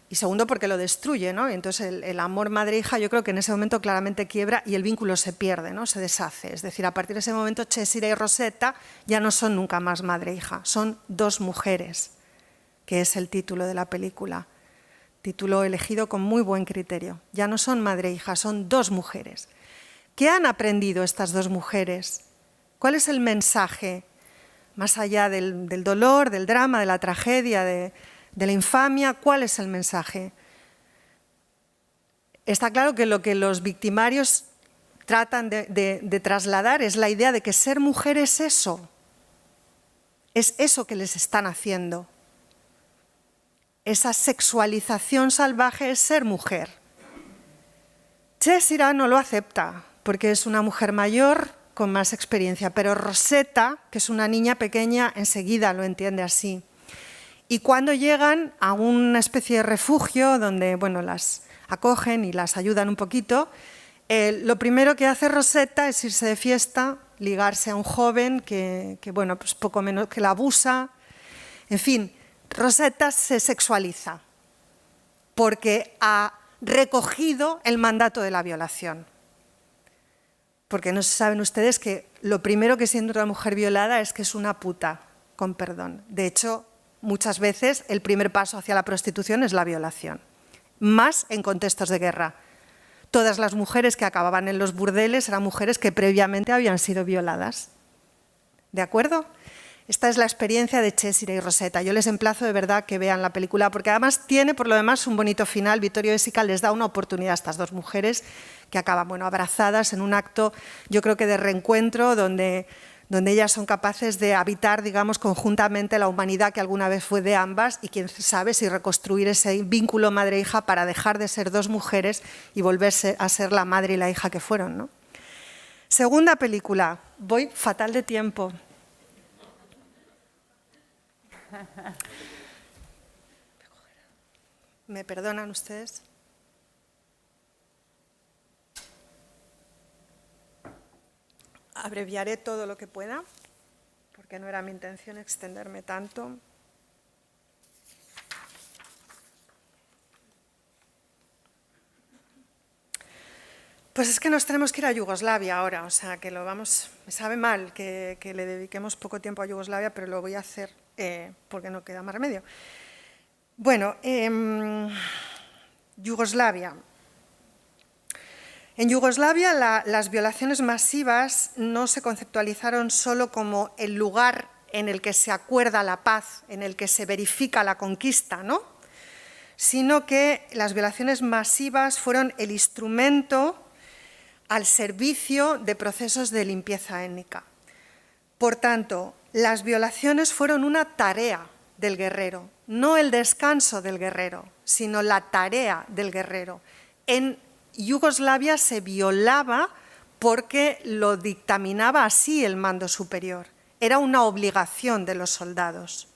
y segundo, porque lo destruye, ¿no? Y entonces el amor madre-hija yo creo que en ese momento claramente quiebra y el vínculo se pierde, ¿no?, se deshace. Es decir, a partir de ese momento Cesira y Rosetta ya no son nunca más madre-hija, son dos mujeres, que es el título de la película. Título elegido con muy buen criterio. Ya no son madre-hija, son dos mujeres. ¿Qué han aprendido estas dos mujeres? ¿Cuál es el mensaje? Más allá del dolor, del drama, de la tragedia, de la infamia, ¿cuál es el mensaje? Está claro que lo que los victimarios tratan de trasladar es la idea de que ser mujer es eso que les están haciendo. Esa sexualización salvaje es ser mujer. Cesira no lo acepta, porque es una mujer mayor con más experiencia, pero Rosetta, que es una niña pequeña, enseguida lo entiende así. Y cuando llegan a una especie de refugio donde, bueno, las acogen y las ayudan un poquito, Lo primero que hace Rosetta es irse de fiesta, ligarse a un joven que bueno, pues poco menos que la abusa. En fin, Rosetta se sexualiza porque ha recogido el mandato de la violación. Porque no saben ustedes que lo primero que siente una mujer violada es que es una puta, con perdón. De hecho, muchas veces el primer paso hacia la prostitución es la violación, más en contextos de guerra. Todas las mujeres que acababan en los burdeles eran mujeres que previamente habían sido violadas. ¿De acuerdo? Esta es la experiencia de Cesira y Rosetta. Yo les emplazo de verdad que vean la película, porque además tiene por lo demás un bonito final. Vittorio De Sica les da una oportunidad a estas dos mujeres que acaban, bueno, abrazadas en un acto, yo creo que de reencuentro, donde ellas son capaces de habitar, digamos, conjuntamente la humanidad que alguna vez fue de ambas, y quién sabe si reconstruir ese vínculo madre-hija para dejar de ser dos mujeres y volverse a ser la madre y la hija que fueron, ¿no? Segunda película. Voy fatal de tiempo. ¿Me perdonan ustedes? Abreviaré todo lo que pueda, porque no era mi intención extenderme tanto. Pues es que nos tenemos que ir a Yugoslavia ahora, o sea que lo vamos. Me sabe mal que le dediquemos poco tiempo a Yugoslavia, pero lo voy a hacer porque no queda más remedio. Bueno, Yugoslavia. En Yugoslavia las violaciones masivas no se conceptualizaron solo como el lugar en el que se acuerda la paz, en el que se verifica la conquista, ¿no? Sino que las violaciones masivas fueron el instrumento al servicio de procesos de limpieza étnica. Por tanto, las violaciones fueron una tarea del guerrero, no el descanso del guerrero, sino la tarea del guerrero. En Yugoslavia se violaba porque lo dictaminaba así el mando superior. Era una obligación de los soldados.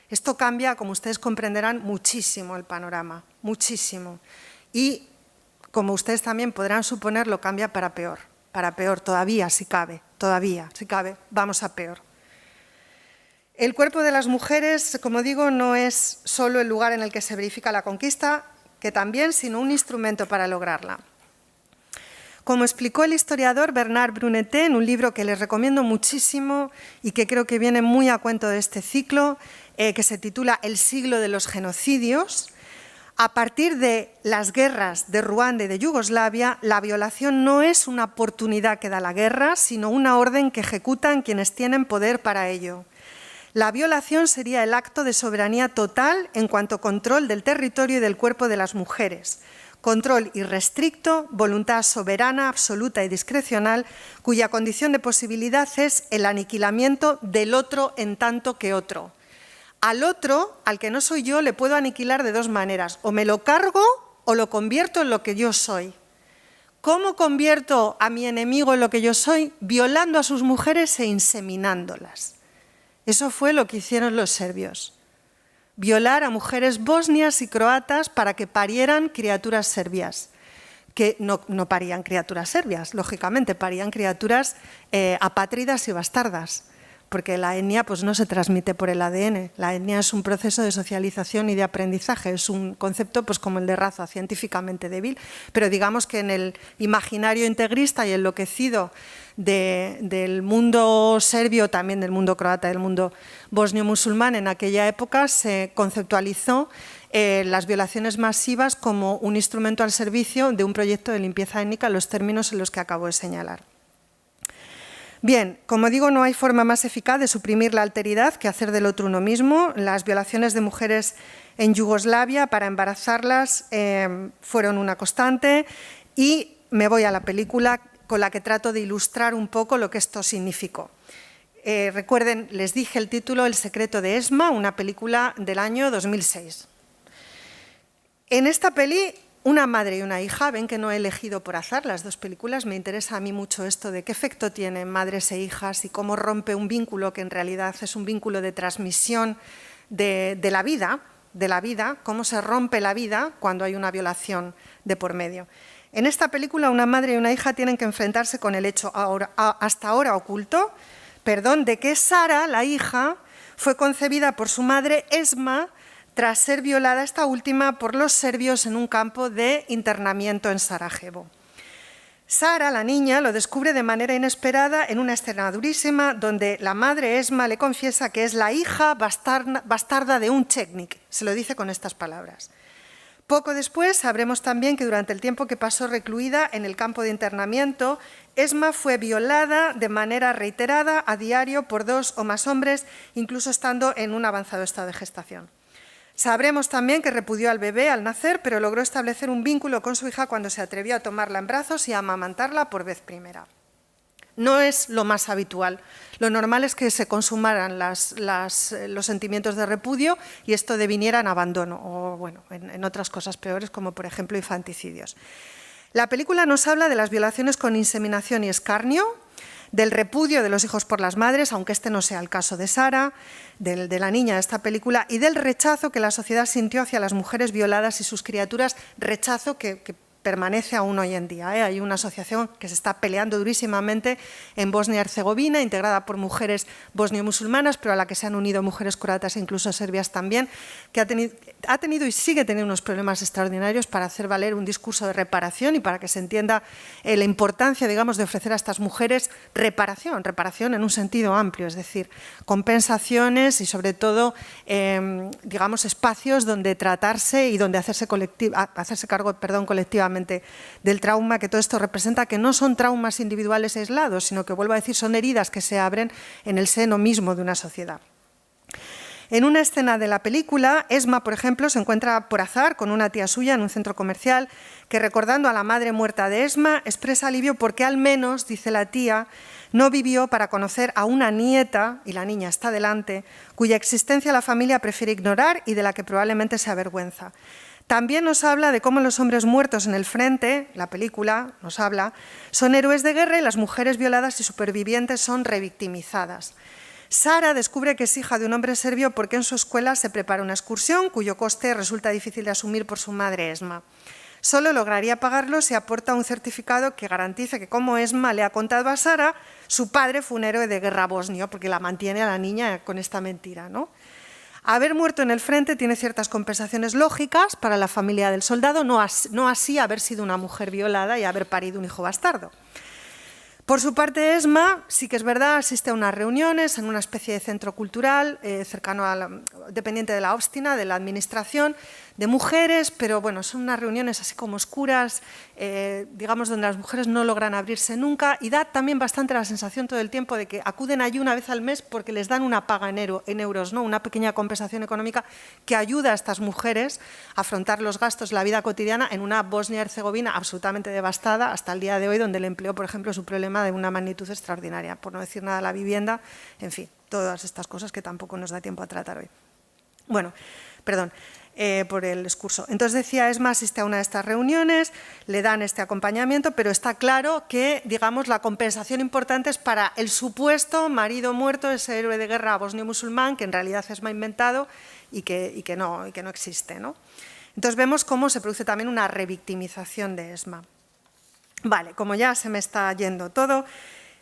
Esto cambia, como ustedes comprenderán, muchísimo el panorama, muchísimo. Y, como ustedes también podrán suponer, lo cambia para peor todavía, si cabe, vamos a peor. El cuerpo de las mujeres, como digo, no es solo el lugar en el que se verifica la conquista, que también, sino un instrumento para lograrla. Como explicó el historiador Bernard Brunetet en un libro que les recomiendo muchísimo y que creo que viene muy a cuento de este ciclo, que se titula El siglo de los genocidios, a partir de las guerras de Ruanda y de Yugoslavia, la violación no es una oportunidad que da la guerra, sino una orden que ejecutan quienes tienen poder para ello. La violación sería el acto de soberanía total en cuanto a control del territorio y del cuerpo de las mujeres. Control irrestricto, voluntad soberana, absoluta y discrecional, cuya condición de posibilidad es el aniquilamiento del otro en tanto que otro. Al otro, al que no soy yo, le puedo aniquilar de dos maneras. O me lo cargo o lo convierto en lo que yo soy. ¿Cómo convierto a mi enemigo en lo que yo soy? Violando a sus mujeres e inseminándolas. Eso fue lo que hicieron los serbios. Violar a mujeres bosnias y croatas para que parieran criaturas serbias, que no parían criaturas serbias, lógicamente, parían criaturas apátridas y bastardas, porque la etnia pues, no se transmite por el ADN, la etnia es un proceso de socialización y de aprendizaje, es un concepto pues, como el de raza, científicamente débil, pero digamos que en el imaginario integrista y enloquecido del mundo serbio, también del mundo croata, del mundo bosnio-musulmán, en aquella época se conceptualizó las violaciones masivas como un instrumento al servicio de un proyecto de limpieza étnica en los términos en los que acabo de señalar. Bien, como digo, no hay forma más eficaz de suprimir la alteridad que hacer del otro uno mismo. Las violaciones de mujeres en Yugoslavia para embarazarlas fueron una constante y me voy a la película con la que trato de ilustrar un poco lo que esto significó. Recuerden, les dije el título El secreto de Esma, una película del año 2006. En esta peli, una madre y una hija, ven que no he elegido por azar las dos películas, me interesa a mí mucho esto de qué efecto tienen madres e hijas y cómo rompe un vínculo que en realidad es un vínculo de transmisión de la vida, cómo se rompe la vida cuando hay una violación de por medio. En esta película, una madre y una hija tienen que enfrentarse con el hecho hasta ahora oculto, de que Sara, la hija, fue concebida por su madre Esma tras ser violada esta última por los serbios en un campo de internamiento en Sarajevo. Sara, la niña, lo descubre de manera inesperada en una escena durísima donde la madre Esma le confiesa que es la hija bastarda de un chetnik. Se lo dice con estas palabras. Poco después sabremos también que durante el tiempo que pasó recluida en el campo de internamiento, Esma fue violada de manera reiterada a diario por 2 o más hombres, incluso estando en un avanzado estado de gestación. Sabremos también que repudió al bebé al nacer, pero logró establecer un vínculo con su hija cuando se atrevió a tomarla en brazos y a amamantarla por vez primera. No es lo más habitual. Lo normal es que se consumaran los sentimientos de repudio y esto deviniera en abandono o, bueno, en otras cosas peores, como por ejemplo infanticidios. La película nos habla de las violaciones con inseminación y escarnio, del repudio de los hijos por las madres, aunque este no sea el caso de Sara, de la niña de esta película, y del rechazo que la sociedad sintió hacia las mujeres violadas y sus criaturas, rechazo que permanece aún hoy en día. Hay una asociación que se está peleando durísimamente en Bosnia y Herzegovina, integrada por mujeres bosnio-musulmanas, pero a la que se han unido mujeres croatas e incluso serbias también, que ha tenido y sigue teniendo unos problemas extraordinarios para hacer valer un discurso de reparación y para que se entienda la importancia, digamos, de ofrecer a estas mujeres reparación en un sentido amplio, es decir, compensaciones y sobre todo, digamos, espacios donde tratarse y donde hacerse cargo colectivamente del trauma que todo esto representa, que no son traumas individuales aislados, sino que, vuelvo a decir, son heridas que se abren en el seno mismo de una sociedad. En una escena de la película, Esma, por ejemplo, se encuentra por azar con una tía suya en un centro comercial que, recordando a la madre muerta de Esma, expresa alivio porque al menos, dice la tía, no vivió para conocer a una nieta, y la niña está delante, cuya existencia la familia prefiere ignorar y de la que probablemente se avergüenza. También nos habla de cómo los hombres muertos en el frente, la película nos habla, son héroes de guerra y las mujeres violadas y supervivientes son revictimizadas. Sara descubre que es hija de un hombre serbio porque en su escuela se prepara una excursión cuyo coste resulta difícil de asumir por su madre Esma. Solo lograría pagarlo si aporta un certificado que garantice que, como Esma le ha contado a Sara, su padre fue un héroe de guerra bosnio, porque la mantiene a la niña con esta mentira, ¿no? Haber muerto en el frente tiene ciertas compensaciones lógicas para la familia del soldado, no así haber sido una mujer violada y haber parido un hijo bastardo. Por su parte, Esma, sí que es verdad, asiste a unas reuniones en una especie de centro cultural cercano dependiente de la Obstina, de la administración, de mujeres, pero bueno, son unas reuniones así como oscuras, digamos, donde las mujeres no logran abrirse nunca, y da también bastante la sensación todo el tiempo de que acuden allí una vez al mes porque les dan una paga en euros, ¿no? Una pequeña compensación económica que ayuda a estas mujeres a afrontar los gastos de la vida cotidiana en una Bosnia-Herzegovina absolutamente devastada hasta el día de hoy, donde el empleo, por ejemplo, es un problema de una magnitud extraordinaria, por no decir nada de la vivienda, en fin, todas estas cosas que tampoco nos da tiempo a tratar hoy. Bueno, perdón. Por el discurso. Entonces, decía, Esma asiste a una de estas reuniones, le dan este acompañamiento, pero está claro que, digamos, la compensación importante es para el supuesto marido muerto, ese héroe de guerra bosnio-musulmán, que en realidad Esma ha inventado y que no existe, ¿no? Entonces, vemos cómo se produce también una revictimización de Esma. Vale, como ya se me está yendo todo,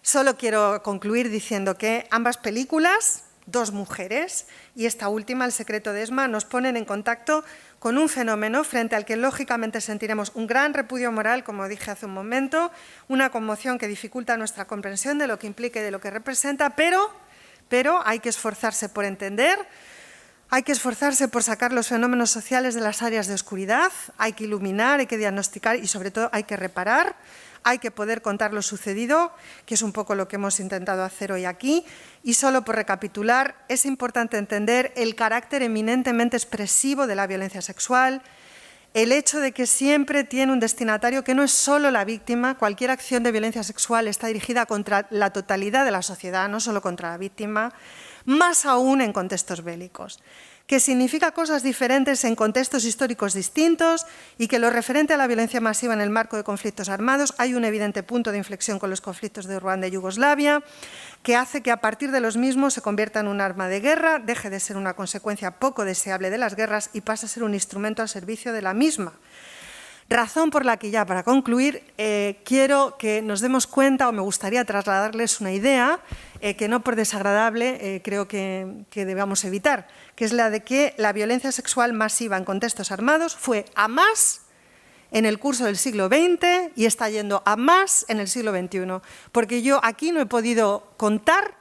solo quiero concluir diciendo que ambas películas, dos mujeres, y esta última, El secreto de Esma, nos ponen en contacto con un fenómeno frente al que lógicamente sentiremos un gran repudio moral, como dije hace un momento, una conmoción que dificulta nuestra comprensión de lo que implica y de lo que representa, pero hay que esforzarse por entender, hay que esforzarse por sacar los fenómenos sociales de las áreas de oscuridad, hay que iluminar, hay que diagnosticar y sobre todo hay que reparar. Hay que poder contar lo sucedido, que es un poco lo que hemos intentado hacer hoy aquí. Y solo por recapitular, es importante entender el carácter eminentemente expresivo de la violencia sexual, el hecho de que siempre tiene un destinatario que no es solo la víctima. Cualquier acción de violencia sexual está dirigida contra la totalidad de la sociedad, no solo contra la víctima, más aún en contextos bélicos, que significa cosas diferentes en contextos históricos distintos y que lo referente a la violencia masiva en el marco de conflictos armados hay un evidente punto de inflexión con los conflictos de Ruanda y Yugoslavia, que hace que a partir de los mismos se convierta en un arma de guerra, deje de ser una consecuencia poco deseable de las guerras y pase a ser un instrumento al servicio de la misma. Razón por la que ya, para concluir, quiero que nos demos cuenta, o me gustaría trasladarles una idea que no por desagradable creo que debamos evitar, que es la de que la violencia sexual masiva en contextos armados fue a más en el curso del siglo XX y está yendo a más en el siglo XXI, porque yo aquí no he podido contar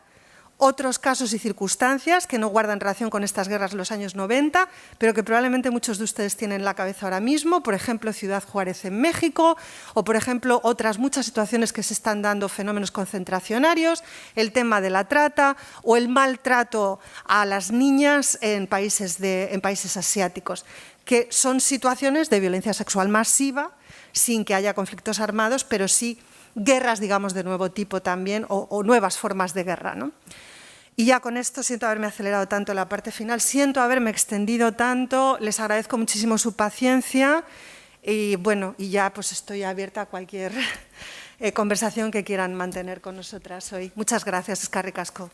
otros casos y circunstancias que no guardan relación con estas guerras de los años 90, pero que probablemente muchos de ustedes tienen en la cabeza ahora mismo, por ejemplo, Ciudad Juárez en México, o por ejemplo, otras muchas situaciones que se están dando, fenómenos concentracionarios, el tema de la trata o el maltrato a las niñas en países asiáticos, que son situaciones de violencia sexual masiva, sin que haya conflictos armados, pero sí guerras, digamos, de nuevo tipo también, o nuevas formas de guerra, ¿no? Y ya con esto siento haberme acelerado tanto en la parte final, siento haberme extendido tanto, les agradezco muchísimo su paciencia y bueno, y ya pues estoy abierta a cualquier conversación que quieran mantener con nosotras hoy. Muchas gracias, eskerrik asko.